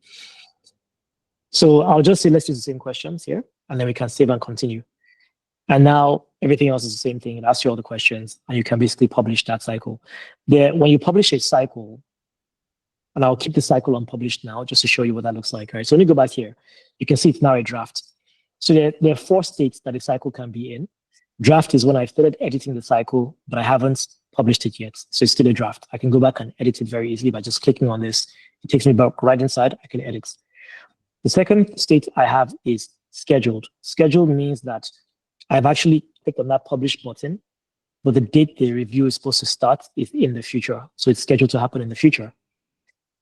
So I'll just say, let's use the same questions here, and then we can save and continue. And now everything else is the same thing. It asks you all the questions, and you can basically publish that cycle. When you publish a cycle, and I'll keep the cycle unpublished now just to show you what that looks like, right? So let me go back here. You can see it's now a draft. So there are 4 states that a cycle can be in. Draft is when I've started editing the cycle, but I haven't published it yet. So it's still a draft. I can go back and edit it very easily by just clicking on this. It takes me back right inside. I can edit. The second state I have is scheduled. Scheduled means that I've actually clicked on that publish button, but the date the review is supposed to start is in the future. So it's scheduled to happen in the future.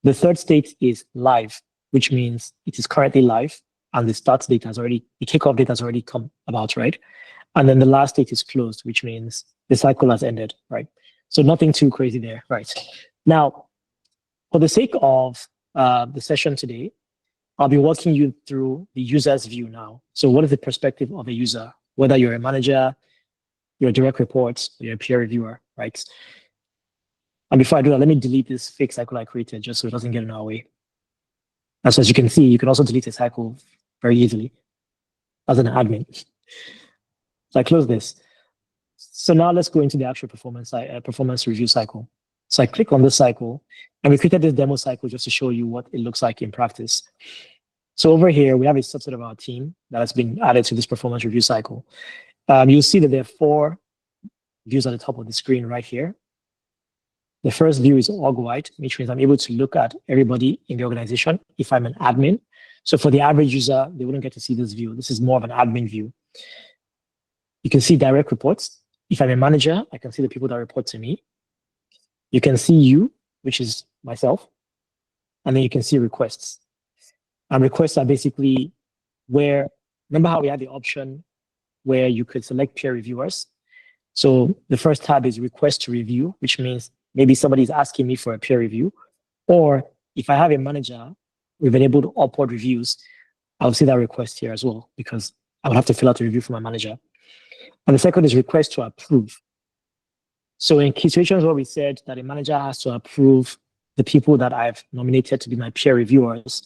The third state is live, which means it is currently live and the kickoff date has already come about, right? And then the last state is closed, which means the cycle has ended, right? So nothing too crazy there, right? Now, for the sake of the session today, I'll be walking you through the user's view now. So what is the perspective of a user, whether you're a manager, you're a direct report, or you're a peer reviewer, right? And before I do that, let me delete this fake cycle I created just so it doesn't get in our way. And so as you can see, you can also delete a cycle very easily as an admin. So I close this. So now let's go into the actual performance review cycle. So I click on this cycle, and we created this demo cycle just to show you what it looks like in practice. So over here, we have a subset of our team that has been added to this performance review cycle. You'll see that there are 4 views at the top of the screen right here. The first view is org wide, which means I'm able to look at everybody in the organization if I'm an admin. So for the average user, they wouldn't get to see this view. This is more of an admin view. You can see direct reports. If I'm a manager, I can see the people that report to me. You can see you, which is myself. And then you can see requests. And requests are basically where, remember how we had the option where you could select peer reviewers? So the first tab is request to review, which means maybe somebody is asking me for a peer review. Or if I have a manager with enabled upward reviews, I'll see that request here as well, because I would have to fill out a review for my manager. And the second is request to approve. So in situations where we said that a manager has to approve the people that I've nominated to be my peer reviewers,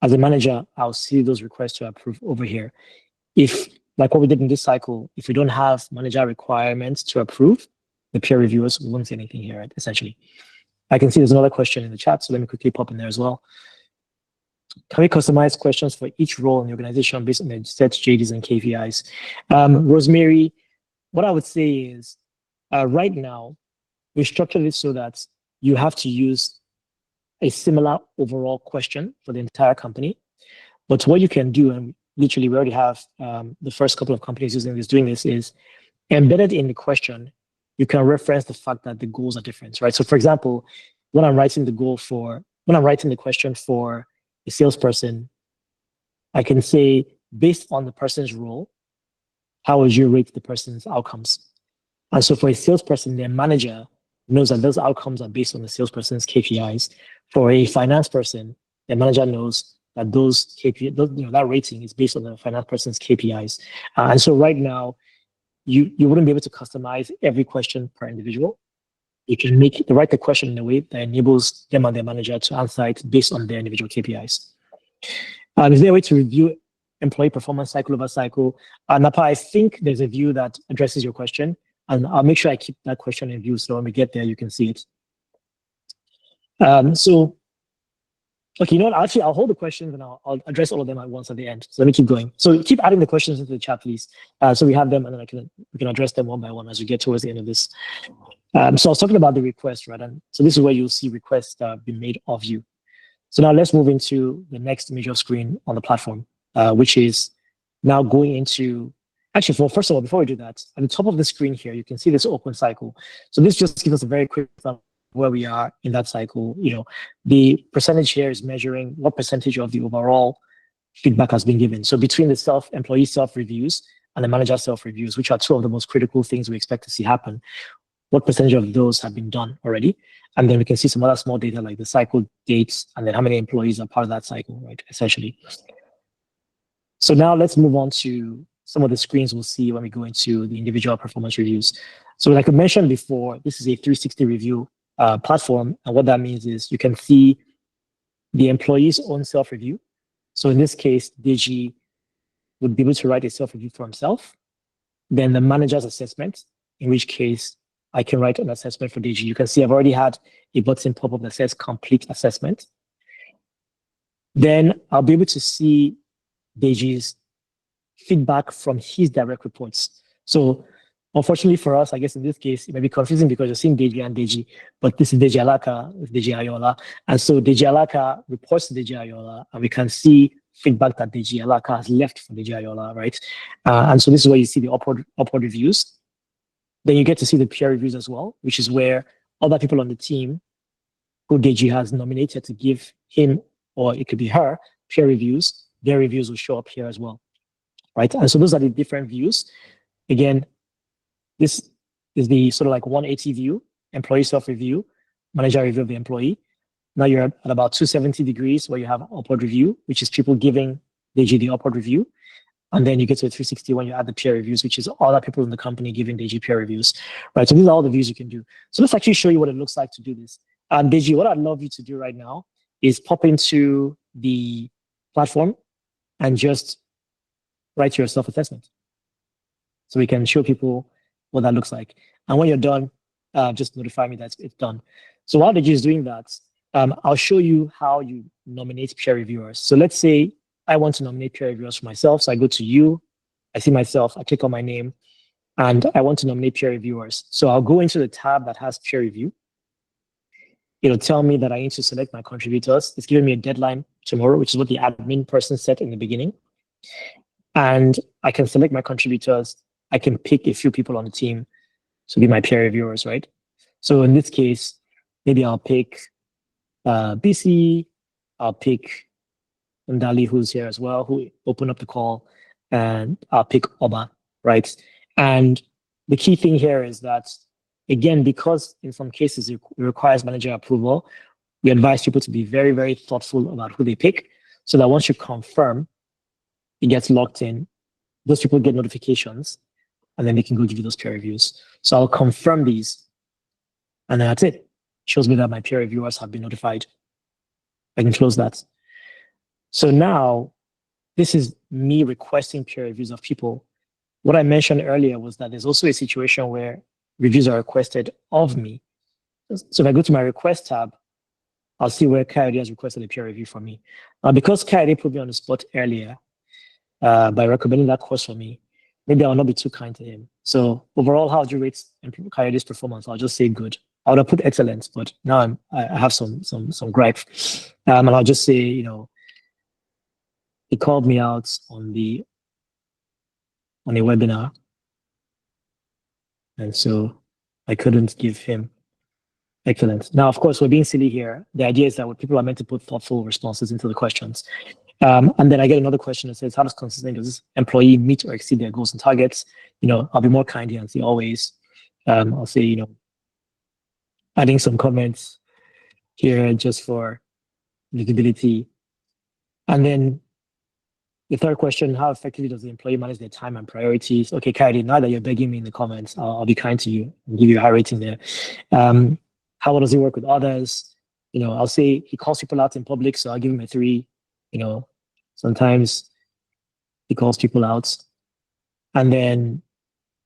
as a manager, I'll see those requests to approve over here. If, like what we did in this cycle, if we don't have manager requirements to approve, the peer reviewers won't see anything here, right, essentially. I can see there's another question in the chat, so let me quickly pop in there as well. Can we customize questions for each role in the organization based on the set JDs and KPIs? Rosemary, what I would say is, right now, we structured it so that you have to use a similar overall question for the entire company. But what you can do, and literally we already have the first couple of companies doing this, is embedded in the question, you can reference the fact that the goals are different, right? So for example, when I'm writing the question for a salesperson, I can say, based on the person's role, how would you rate the person's outcomes? And so for a salesperson, their manager knows that those outcomes are based on the salesperson's KPIs. For a finance person, their manager knows that those KPIs, that rating is based on the finance person's KPIs. And so right now, you wouldn't be able to customize every question per individual. You can write the question in a way that enables them and their manager to answer it based on their individual KPIs. Is there a way to review employee performance cycle over cycle? Napa, I think there's a view that addresses your question, and I'll make sure I keep that question in view so when we get there, you can see it. Okay, you know what? Actually, I'll hold the questions and I'll address all of them at once at the end. So let me keep going. So keep adding the questions into the chat, please. So we have them, and then we can address them one by one as we get towards the end of this. So I was talking about the request, right? And so this is where you'll see requests be made of you. So now let's move into the next major screen on the platform, which is now going into, actually, first of all, before we do that, at the top of the screen here, you can see this open cycle. So this just gives us a very quick where we are in that cycle. The percentage here is measuring what percentage of the overall feedback has been given. So between the employee self-reviews and the manager self-reviews, which are 2 of the most critical things we expect to see happen, what percentage of those have been done already? And then we can see some other small data like the cycle dates and then how many employees are part of that cycle, right, essentially. So now let's move on to some of the screens we'll see when we go into the individual performance reviews. So like I mentioned before, this is a 360 review platform. And what that means is you can see the employee's own self-review. So in this case, Deji would be able to write a self-review for himself. Then the manager's assessment, in which case I can write an assessment for Deji. You can see I've already had a button pop up that says complete assessment. Then I'll be able to see Deji's feedback from his direct reports. So unfortunately for us, I guess in this case, it may be confusing because you're seeing Deji and Deji, but this is Deji Alaka with Deji Ayola. And so Deji Alaka reports to Deji Ayola, and we can see feedback that Deji Alaka has left for Deji Ayola, right? And so this is where you see the upward reviews. Then you get to see the peer reviews as well, which is where other people on the team who Deji has nominated to give him, or it could be her, peer reviews, their reviews will show up here as well, right? And so those are the different views. Again, this is the sort of like 180 view, employee self-review, manager review of the employee. Now you're at about 270 degrees where you have upward review, which is people giving Deji the upward review. And then you get to a 360 when you add the peer reviews, which is other people in the company giving Deji peer reviews, right? So these are all the views you can do. So let's actually show you what it looks like to do this. And Deji, what I'd love you to do right now is pop into the platform and just write your self-assessment. So we can show people what that looks like. And when you're done, just notify me that it's done. So while Deji is doing that, I'll show you how you nominate peer reviewers. So let's say I want to nominate peer reviewers for myself. So I go to you, I see myself, I click on my name, and I want to nominate peer reviewers. So I'll go into the tab that has peer review. It'll tell me that I need to select my contributors. It's giving me a deadline tomorrow, which is what the admin person set in the beginning. And I can select my contributors. I can pick a few people on the team to be my peer reviewers, right? So in this case, maybe I'll pick BC, I'll pick Ndali, who's here as well, who opened up the call, and I'll pick Oba, right? And the key thing here is that, again, because in some cases it requires manager approval, we advise people to be very, very thoughtful about who they pick, so that once you confirm, it gets locked in, those people get notifications, and then they can go give you those peer reviews. So I'll confirm these, and that's it. Shows me that my peer reviewers have been notified. I can close that. So now, this is me requesting peer reviews of people. What I mentioned earlier was that there's also a situation where reviews are requested of me. So if I go to my request tab, I'll see where Coyote has requested a peer review from me. Because Coyote put me on the spot earlier by recommending that course for me, maybe I'll not be too kind to him. So overall, how would you rate Coyote's performance? I'll just say good. I would have put excellent, but now I have some gripe. And I'll just say, he called me out on a webinar. And so I couldn't give him excellent. Now, of course, we're being silly here. The idea is that people are meant to put thoughtful responses into the questions. And then I get another question that says, how does this employee meet or exceed their goals and targets? I'll be more kind here and say always. I'll say, adding some comments here just for visibility. And then the third question, how effectively does the employee manage their time and priorities? Okay, Kyrie, now that you're begging me in the comments, I'll be kind to you and give you a high rating there. How well does he work with others? I'll say he calls people out in public, so I'll give him a 3. Sometimes he calls people out. And then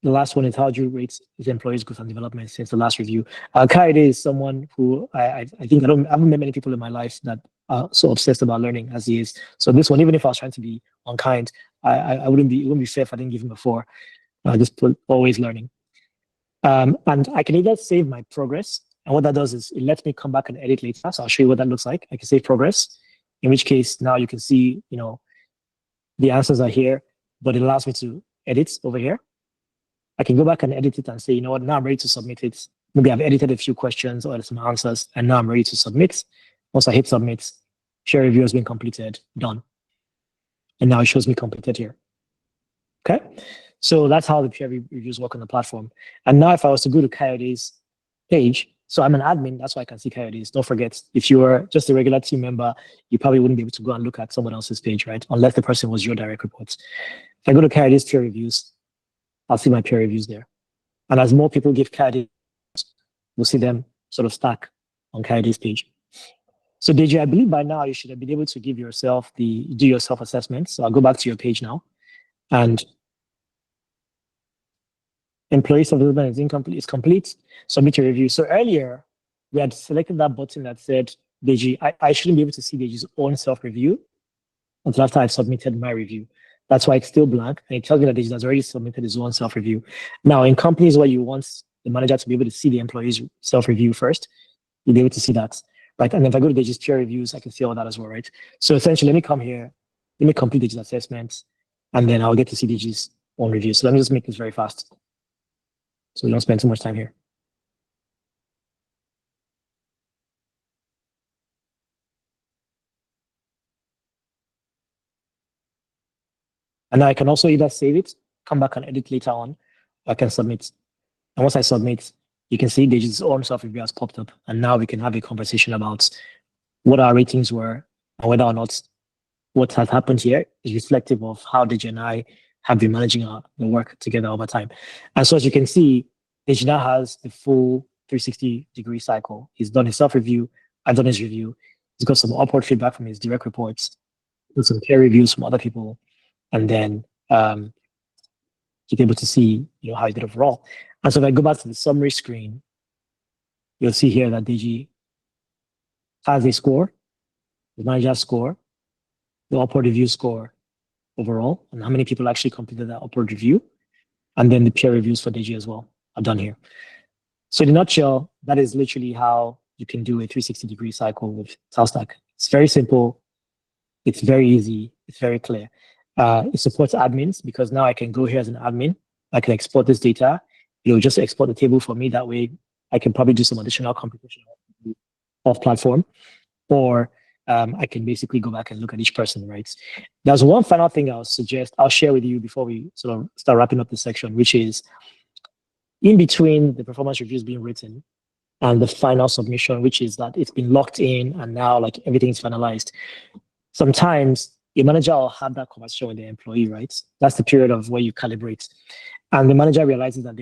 the last one is, how do you rate his employees' growth and development since the last review? Kyrie is someone who I think I haven't met many people in my life that are so obsessed about learning as he is. So this one, even if I was trying to be unkind, it wouldn't be fair if I didn't give him a 4. I just put always learning. And I can either save my progress, and what that does is it lets me come back and edit later. So I'll show you what that looks like. I can save progress, in which case now you can see, the answers are here, but it allows me to edit over here. I can go back and edit it and say, now I'm ready to submit it. Maybe I've edited a few questions or some answers, and now I'm ready to submit. Once I hit submit, peer review has been completed, done. And now it shows me completed here. Okay? So that's how the peer reviews work on the platform. And now if I was to go to Coyote's page, so I'm an admin, that's why I can see Coyote's. Don't forget, if you were just a regular team member, you probably wouldn't be able to go and look at someone else's page, right? Unless the person was your direct report. If I go to Coyote's peer reviews, I'll see my peer reviews there. And as more people give Coyote, we'll see them sort of stack on Coyote's page. So Deji, I believe by now you should have been able to do your self-assessment. So I'll go back to your page now. And employee self-assessment is incomplete, is complete. Submit your review. So earlier, we had selected that button that said, Deji, I shouldn't be able to see Deji's own self-review until after I've submitted my review. That's why it's still blank. And it tells me that Deji has already submitted his own self-review. Now, in companies where you want the manager to be able to see the employee's self-review first, you'll be able to see that, right? And if I go to Deji's peer reviews, I can see all that as well, right? So essentially, let me come here, let me complete Deji's assessment, and then I'll get to see Deji's own review. So let me just make this very fast, so we don't spend too much time here. And now I can also either save it, come back and edit later on, or I can submit. And once I submit, you can see Deji's own self-review has popped up. And now we can have a conversation about what our ratings were and whether or not what has happened here is reflective of how Deji and I have been managing the work together over time. And so as you can see, Deji now has the full 360-degree cycle. He's done his self-review, I've done his review. He's got some upward feedback from his direct reports, with some peer reviews from other people, and then you're able to see how he did overall. And so if I go back to the summary screen, you'll see here that Deji has a score, the manager's score, the upward review score overall, and how many people actually completed that upward review, and then the peer reviews for Deji as well are done here. So in a nutshell, that is literally how you can do a 360-degree cycle with Talstack. It's very simple. It's very easy. It's very clear. It supports admins because now I can go here as an admin. I can export this data. It will just export the table for me. That way I can probably do some additional computation off platform, or I can basically go back and look at each person, right? There's one final thing I'll share with you before we sort of start wrapping up this section, which is in between the performance reviews being written and the final submission, which is that it's been locked in and now like everything's finalized. Sometimes a manager will have that conversation with the employee, right? That's the period of where you calibrate. And the manager realizes that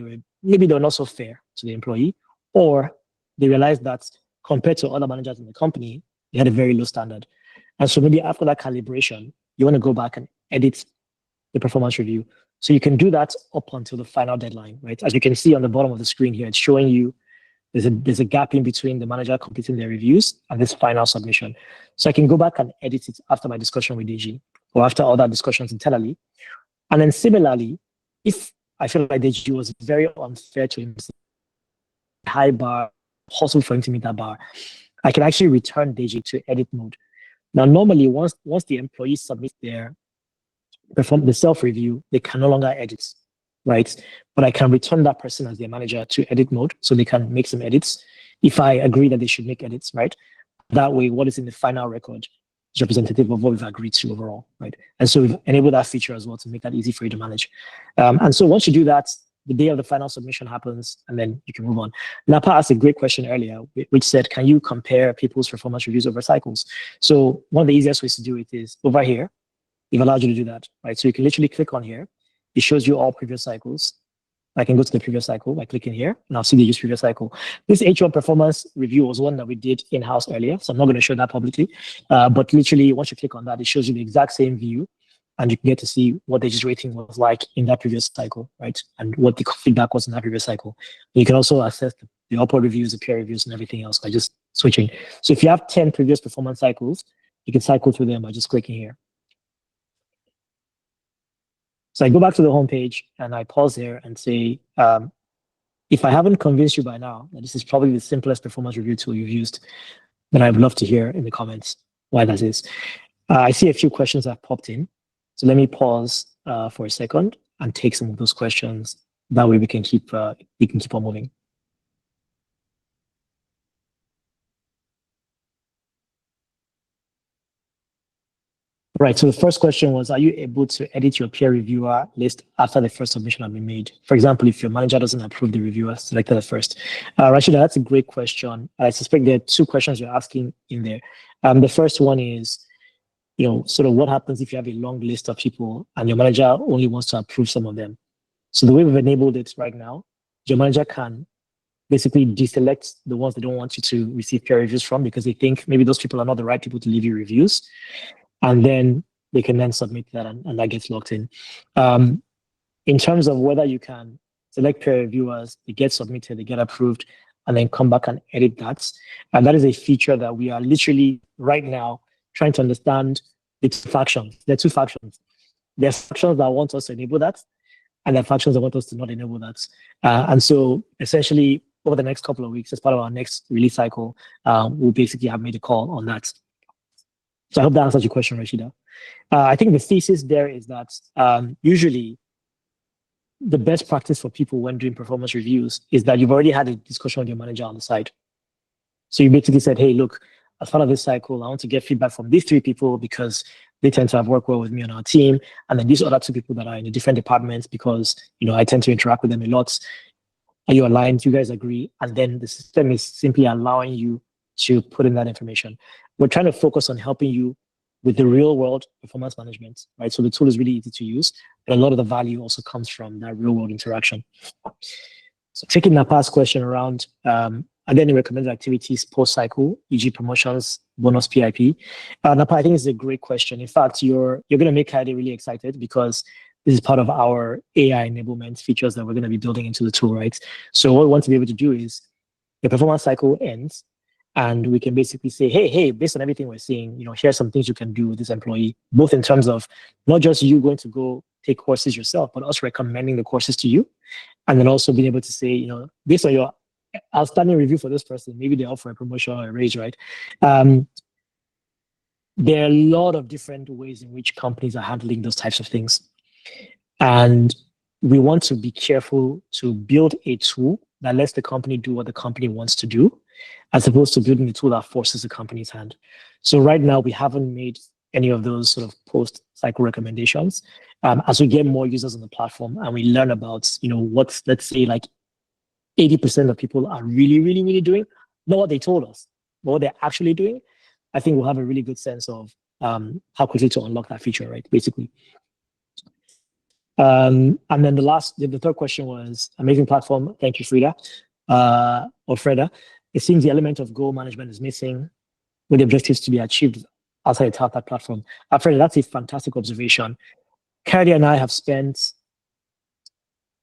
maybe they're not so fair to the employee, or they realize that compared to other managers in the company, they had a very low standard. And so maybe after that calibration, you want to go back and edit the performance review. So you can do that up until the final deadline, right? As you can see on the bottom of the screen here, it's showing you there's a gap in between the manager completing their reviews and this final submission. So I can go back and edit it after my discussion with DG or after other discussions internally. And then similarly, if I feel like DG was very unfair to him, high bar, possible for him to meet that bar, I can actually return DG to edit mode. Now, normally, once the employees submit perform the self-review, they can no longer edit, right? But I can return that person as their manager to edit mode so they can make some edits if I agree that they should make edits, right? That way, what is in the final record is representative of what we've agreed to overall, right? And so we've enabled that feature as well to make that easy for you to manage. And so once you do that, the day of the final submission happens, and then you can move on. Napa asked a great question earlier, which said, can you compare people's performance reviews over cycles? So one of the easiest ways to do it is over here. We've allowed you to do that, right? So you can literally click on here. It shows you all previous cycles. I can go to the previous cycle by clicking here, and I'll see the use previous cycle. This H1 performance review was one that we did in-house earlier, so I'm not going to show that publicly. But literally, once you click on that, it shows you the exact same view, and you can get to see what the rating was like in that previous cycle, right? And what the feedback was in that previous cycle. You can also access the upward reviews, the peer reviews, and everything else by just switching. So if you have 10 previous performance cycles, you can cycle through them by just clicking here. So I go back to the homepage and I pause here and say, if I haven't convinced you by now that this is probably the simplest performance review tool you've used, then I'd love to hear in the comments why that is. I see a few questions have popped in. So let me pause for a second and take some of those questions. That way we can keep on moving. Right, so the first question was, are you able to edit your peer reviewer list after the first submission has been made? For example, if your manager doesn't approve the reviewer selected at first. Rashida, that's a great question. I suspect there are two questions you're asking in there. The first one is, sort of what happens if you have a long list of people and your manager only wants to approve some of them? So the way we've enabled it right now, your manager can basically deselect the ones they don't want you to receive peer reviews from because they think maybe those people are not the right people to leave you reviews. And then they can then submit that and that gets locked in. In terms of whether you can select peer reviewers, they get submitted, they get approved, and then come back and edit that. And that is a feature that we are literally right now trying to understand the two factions. There are two factions. There are factions that want us to enable that, and there are factions that want us to not enable that. And so essentially, over the next couple of weeks, as part of our next release cycle, we'll basically have made a call on that. So I hope that answers your question, Rashida. I think the thesis there is that usually the best practice for people when doing performance reviews is that you've already had a discussion with your manager on the side. So you basically said, hey, look, as part of this cycle, I want to get feedback from these three people because they tend to have worked well with me on our team. And then these other two people that are in the different departments because, I tend to interact with them a lot. Are you aligned? Do you guys agree? And then the system is simply allowing you to put in that information. We're trying to focus on helping you with the real world performance management, right? So the tool is really easy to use, but a lot of the value also comes from that real world interaction. So taking that past question around, are there any recommended activities post-cycle, e.g. promotions, bonus PIP? Napa, I think it's a great question. In fact, you're going to make Heidi really excited because this is part of our AI enablement features that we're going to be building into the tool, right? So what we want to be able to do is your performance cycle ends, And we can basically say, hey, based on everything we're seeing, here's some things you can do with this employee, both in terms of not just you going to go take courses yourself, but us recommending the courses to you. And then also being able to say, based on your outstanding review for this person, maybe they offer a promotion or a raise, right? There are a lot of different ways in which companies are handling those types of things. And we want to be careful to build a tool that lets the company do what the company wants to do, as opposed to building a tool that forces the company's hand. So right now, we haven't made any of those sort of post-cycle recommendations. As we get more users on the platform and we learn about, what, let's say, like 80% of people are really, really, really doing, not what they told us, but what they're actually doing, I think we'll have a really good sense of how quickly to unlock that feature, right, basically. And then the third question was amazing platform. Thank you, Frida, or Freda. It seems the element of goal management is missing with the objectives to be achieved outside the Talstack platform. Freda, that's a fantastic observation. Cardi and I have spent,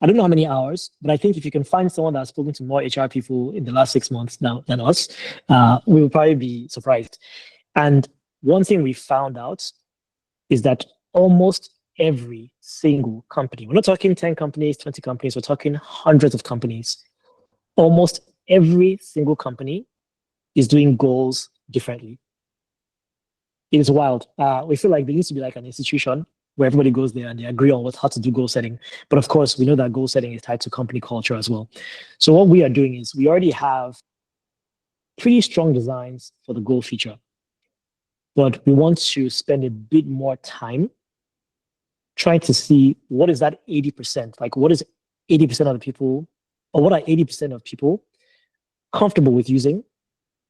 I don't know how many hours, but I think if you can find someone that's spoken to more HR people in the last 6 months now than us, we will probably be surprised. And one thing we found out is that almost every single company, we're not talking 10 companies, 20 companies, we're talking hundreds of companies. Almost every single company is doing goals differently. It is wild. We feel like there needs to be like an institution where everybody goes there and they agree on how to do goal setting. But of course, we know that goal setting is tied to company culture as well. So what we are doing is we already have pretty strong designs for the goal feature, but we want to spend a bit more time trying to see what is that 80%, like what is 80% of the people, or what are 80% of people comfortable with using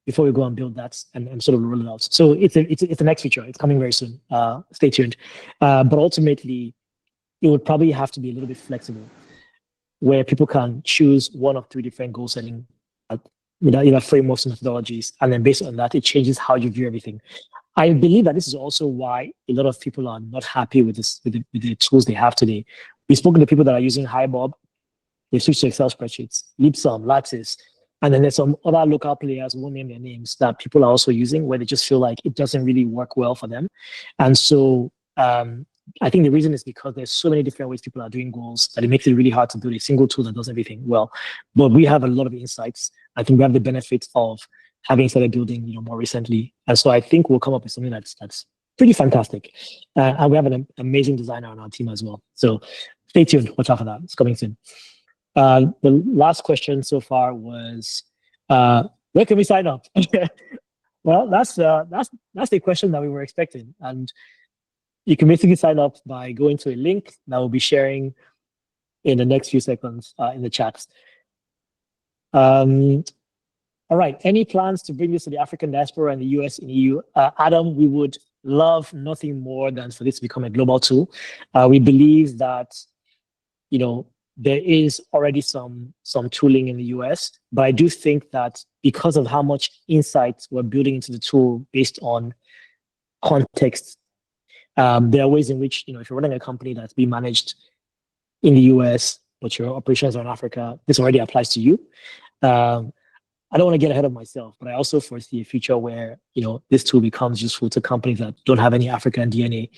before we go and build that and sort of roll it out. So it's the next feature. It's coming very soon. Stay tuned. But ultimately, it would probably have to be a little bit flexible, where people can choose one of 3 different goal setting frameworks and methodologies, and then based on that, it changes how you view everything. I believe that this is also why a lot of people are not happy with the tools they have today. We've spoken to people that are using HiBob. They switched to Excel spreadsheets, Leapsum, Lattice, and then there's some other local players, won't name their names, that people are also using where they just feel like it doesn't really work well for them. And so I think the reason is because there's so many different ways people are doing goals that it makes it really hard to build a single tool that does everything well. But we have a lot of insights. I think we have the benefits of having started building, more recently. And so I think we'll come up with something that's pretty fantastic. And we have an amazing designer on our team as well. So stay tuned. Watch out for that. It's coming soon. The last question so far was, where can we sign up? Well, that's the question that we were expecting. And you can basically sign up by going to a link that we'll be sharing in the next few seconds in the chat. All right. Any plans to bring this to the African diaspora and the US and EU? Adam, we would love nothing more than for this to become a global tool. We believe that, there is already some tooling in the US, but I do think that because of how much insights we're building into the tool based on context, there are ways in which, if you're running a company that's being managed in the US, but your operations are in Africa, this already applies to you. I don't want to get ahead of myself, but I also foresee a future where, this tool becomes useful to companies that don't have any African DNA.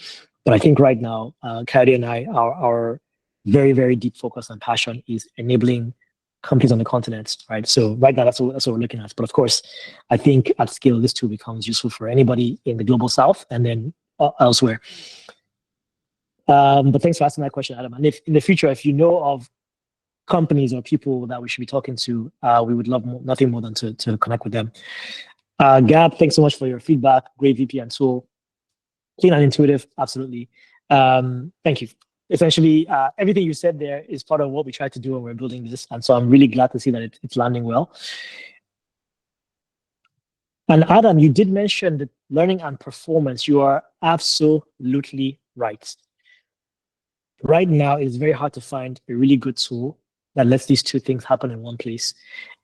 But I think right now, Coyote and I, our very, very deep focus and passion is enabling companies on the continent, right? So right now, that's what we're looking at. But of course, I think at scale, this tool becomes useful for anybody in the global South and then elsewhere. But thanks for asking that question, Adam. And if in the future, if you know of companies or people that we should be talking to, we would love nothing more than to connect with them. Gab, thanks so much for your feedback. Great VPN tool. Clean and intuitive, absolutely. Thank you. Essentially, everything you said there is part of what we try to do when we're building this. And so I'm really glad to see that it's landing well. And Adam, you did mention that learning and performance. You are absolutely right. Right now, it's very hard to find a really good tool that lets these two things happen in one place.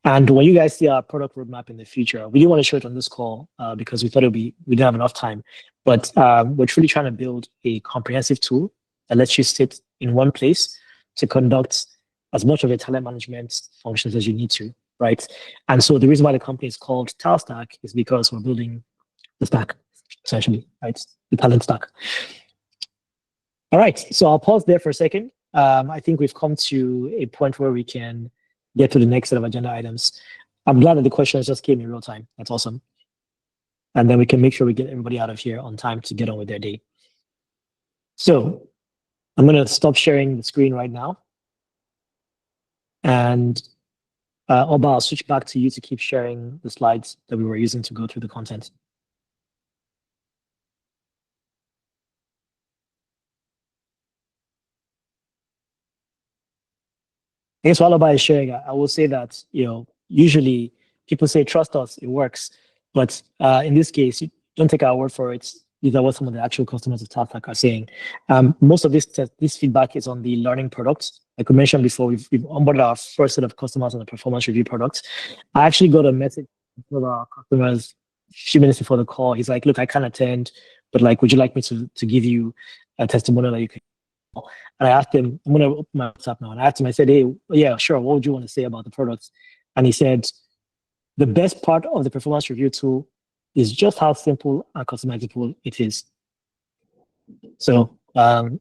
And when you guys see our product roadmap in the future, we didn't want to show it on this call because we thought we didn't have enough time. But we're truly trying to build a comprehensive tool that lets you sit in one place to conduct as much of your talent management functions as you need to, right? And so the reason why the company is called Talstack is because we're building the stack, essentially, right? The talent stack. All right, so I'll pause there for a second. I think we've come to a point where we can get to the next set of agenda items. I'm glad that the questions just came in real time. That's awesome. And then we can make sure we get everybody out of here on time to get on with their day. So I'm going to stop sharing the screen right now. And Oba, I'll switch back to you to keep sharing the slides that we were using to go through the content. I guess while Oba is sharing, I will say that, usually people say, trust us, it works. But in this case, you don't take our word for it. These are what some of the actual customers of Talstack are saying. Most of this feedback is on the learning products. Like we mentioned before, we've onboarded our first set of customers on the performance review products. I actually got a message from our customers a few minutes before the call. He's like, look, I can't attend, but like, would you like me to give you a testimonial that you can? And I asked him, I'm going to open my WhatsApp now. And I asked him, I said, hey, yeah, sure. What would you want to say about the products? And he said, the best part of the performance review tool is just how simple and customizable it is. So on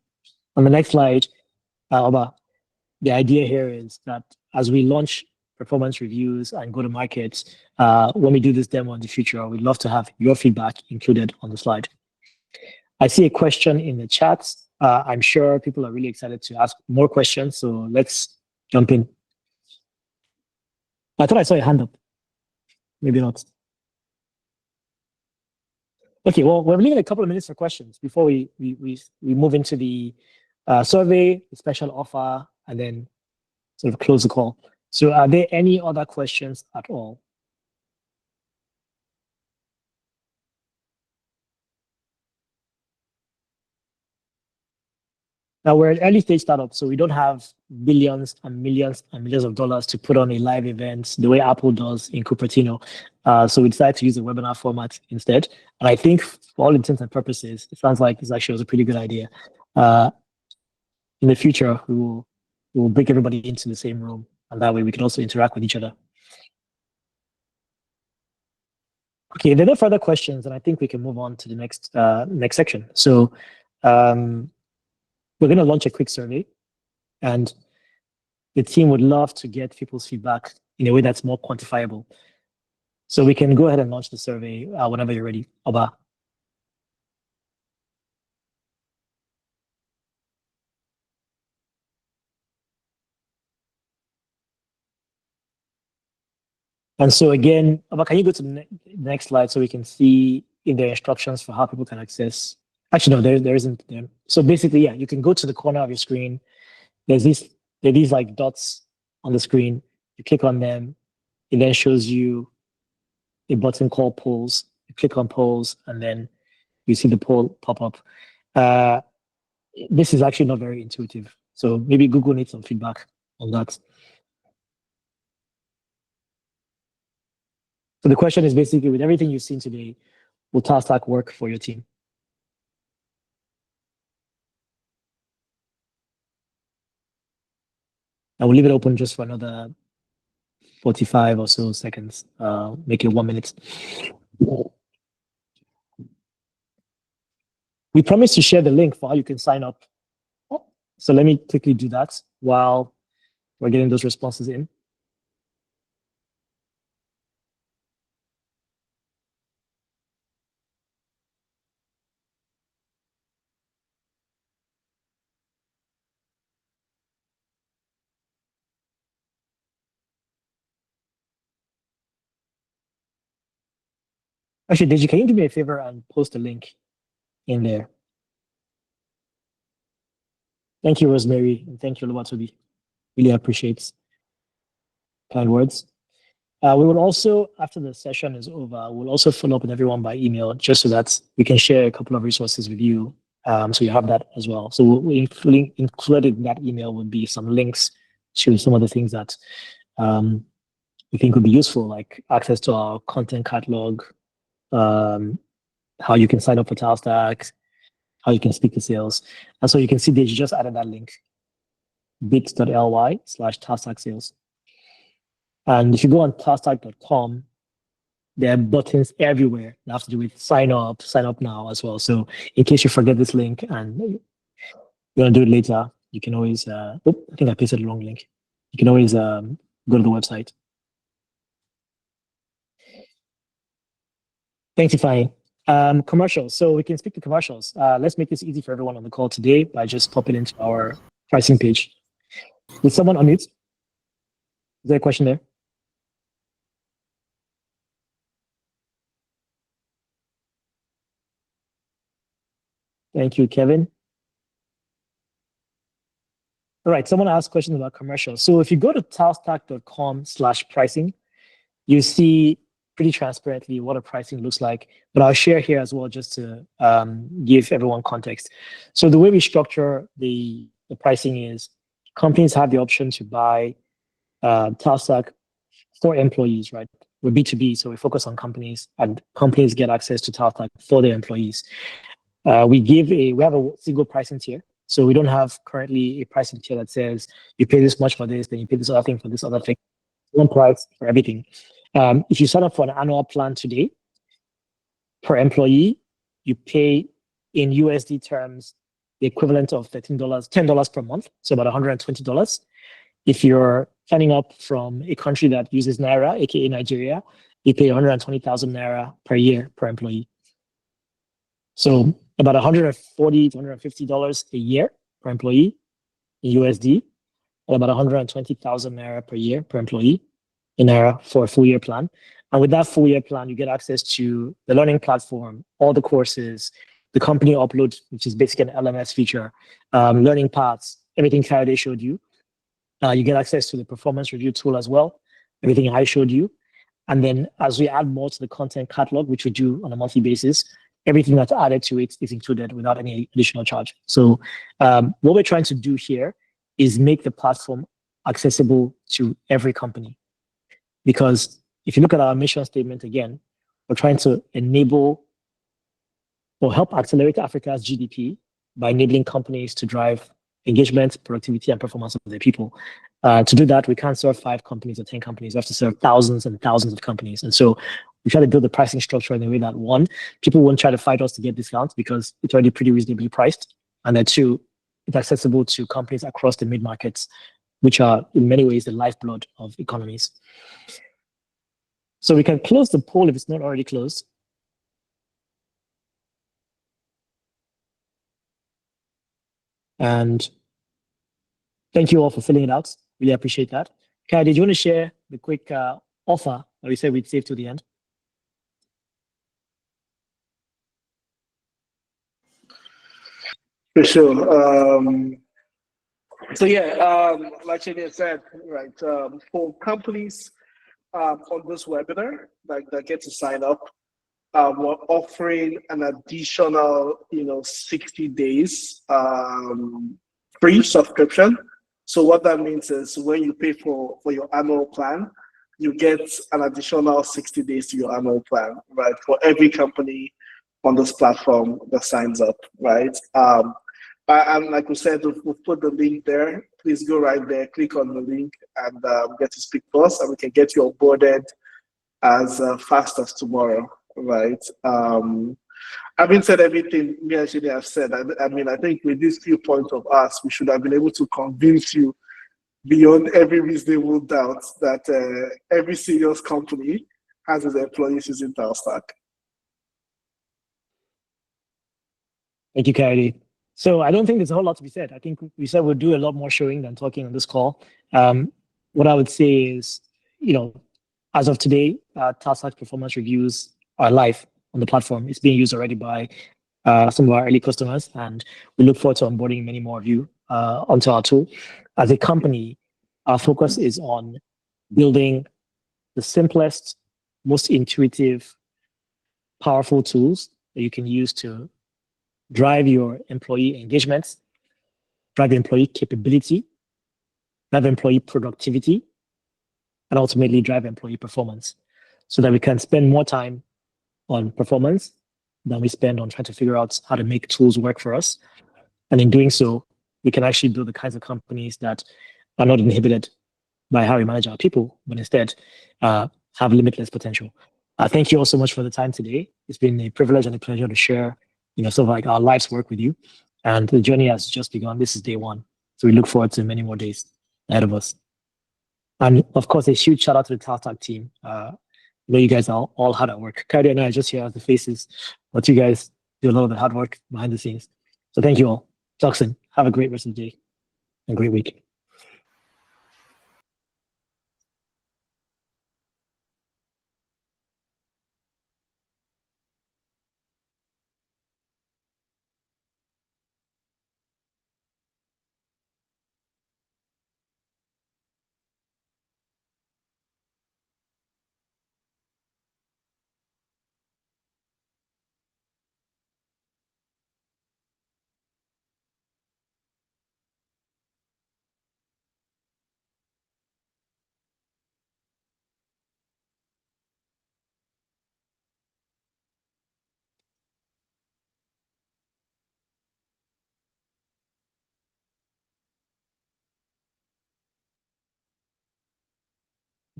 the next slide, Oba, the idea here is that as we launch performance reviews and go to market, when we do this demo in the future, we'd love to have your feedback included on the slide. I see a question in the chat. I'm sure people are really excited to ask more questions, so let's jump in. I thought I saw a hand up. Maybe not. Okay, well, we're leaving a couple of minutes for questions before we move into the survey, the special offer, and then sort of close the call. So are there any other questions at all? Now we're an early stage startup, so we don't have billions and millions of dollars to put on a live event the way Apple does in Cupertino. So we decided to use a webinar format instead. And I think for all intents and purposes, it sounds like this actually was a pretty good idea. In the future, we will bring everybody into the same room, and that way we can also interact with each other. Okay, if there are no further questions, then I think we can move on to the next section. So we're going to launch a quick survey, and the team would love to get people's feedback in a way that's more quantifiable. So we can go ahead and launch the survey whenever you're ready, Oba. And so again, Oba, can you go to the next slide so we can see in the instructions for how people can access? Actually, no, there isn't there. So basically, yeah, you can go to the corner of your screen. There are these like dots on the screen. You click on them. It then shows you a button called polls. You click on polls, and then you see the poll pop up. This is actually not very intuitive. So maybe Google needs some feedback on that. So the question is basically, with everything you've seen today, will Talstack work for your team? I will leave it open just for another 45 or so seconds, make it 1 minute. We promised to share the link for how you can sign up. So let me quickly do that while we're getting those responses in. Actually, Deji, can you do me a favor and post a link in there? Thank you, Rosemary, and thank you, Oluwatobi. Really appreciate kind words. We will also, after the session is over, we'll also follow up with everyone by email, just so that we can share a couple of resources with you. So you have that as well. So included in that email would be some links to some of the things that we think would be useful, like access to our content catalog, how you can sign up for Talstack, how you can speak to sales. And so you can see that you just added that link, bit.ly/Talstack sales. And if you go on Talstack.com, there are buttons everywhere that have to do with sign up now as well. So in case you forget this link and you want to do it later, you can always, I think I pasted the wrong link. You can always go to the website. Thanks, Ifeanyi. Commercials. So we can speak to commercials. Let's make this easy for everyone on the call today by just popping into our pricing page. Did someone unmute? Is there a question there? Thank you, Kevin. All right, someone asked questions about commercials. So if you go to talstack.com/pricing, you see pretty transparently what a pricing looks like, but I'll share here as well just to give everyone context. So the way we structure the pricing is companies have the option to buy Talstack for employees, right? We're B2B, so we focus on companies, and companies get access to Talstack for their employees. We have a single pricing tier. So we don't have currently a pricing tier that says you pay this much for this, then you pay this other thing for this other thing. One price for everything. If you sign up for an annual plan today, per employee, you pay in USD terms the equivalent of $10 per month, so about $120. If you're signing up from a country that uses Naira, aka Nigeria, you pay 120,000 Naira per year per employee. So about $140 to $150 a year per employee in USD, and about 120,000 Naira per year per employee in Naira for a full year plan. And with that full year plan, you get access to the learning platform, all the courses, the company upload, which is basically an LMS feature, learning paths, everything Kayode showed you. You get access to the performance review tool as well, everything I showed you. And then as we add more to the content catalog, which we do on a monthly basis, everything that's added to it is included without any additional charge. So what we're trying to do here is make the platform accessible to every company. Because if you look at our mission statement again, we're trying to enable or help accelerate Africa's GDP by enabling companies to drive engagement, productivity, and performance of their people. To do that, we can't serve 5 companies or 10 companies. We have to serve thousands and thousands of companies. And so we try to build the pricing structure in a way that, one, people won't try to fight us to get discounts because it's already pretty reasonably priced. And then two, it's accessible to companies across the mid-markets, which are in many ways the lifeblood of economies. So we can close the poll if it's not already closed. And thank you all for filling it out. Really appreciate that. Kai, did you want to share the quick offer that we said we'd save to the end? For sure. So yeah, like Shania said, right, for companies on this webinar that get to sign up, we're offering an additional, 60 days free subscription. So what that means is when you pay for your annual plan, you get an additional 60 days to your annual plan, right? For every company on this platform that signs up, right? And like we said, we've put the link there. Please go right there, click on the link, and get to speak to us, and we can get you onboarded as fast as tomorrow, right? Having said everything me and Shini have said, I think with these few points of us, we should have been able to convince you beyond every reasonable doubt that every serious company has its employees using Talstack. Thank you, Kayode. So I don't think there's a whole lot to be said. I think we said we'll do a lot more showing than talking on this call. What I would say is, as of today, Talstack performance reviews are live on the platform. It's being used already by some of our early customers, and we look forward to onboarding many more of you onto our tool. As a company, our focus is on building the simplest, most intuitive, powerful tools that you can use to drive your employee engagement, drive employee capability, drive employee productivity, and ultimately drive employee performance so that we can spend more time on performance than we spend on trying to figure out how to make tools work for us. And in doing so, we can actually build the kinds of companies that are not inhibited by how we manage our people, but instead have limitless potential. Thank you all so much for the time today. It's been a privilege and a pleasure to share, sort of like our life's work with you. And the journey has just begun. This is day one. So we look forward to many more days ahead of us. And of course, a huge shout out to the Talstack team. I know you guys are all hard at work. Kyrie and I are just here as the faces, but you guys do a lot of the hard work behind the scenes. So thank you all. Talk soon. Have a great rest of the day and great week.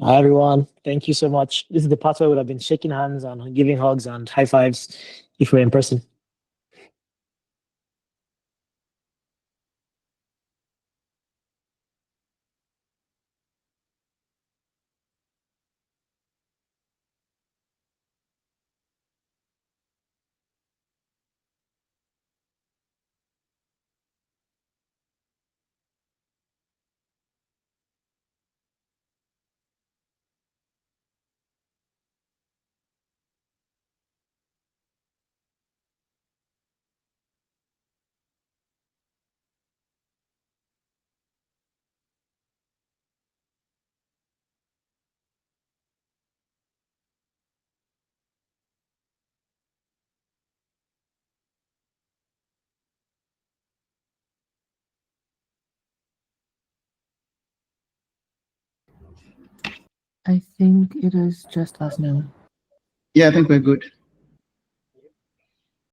Hi, everyone. Thank you so much. This is the part where we would have been shaking hands and giving hugs and high fives if we're in person. I think it is just us now. Yeah, I think we're good.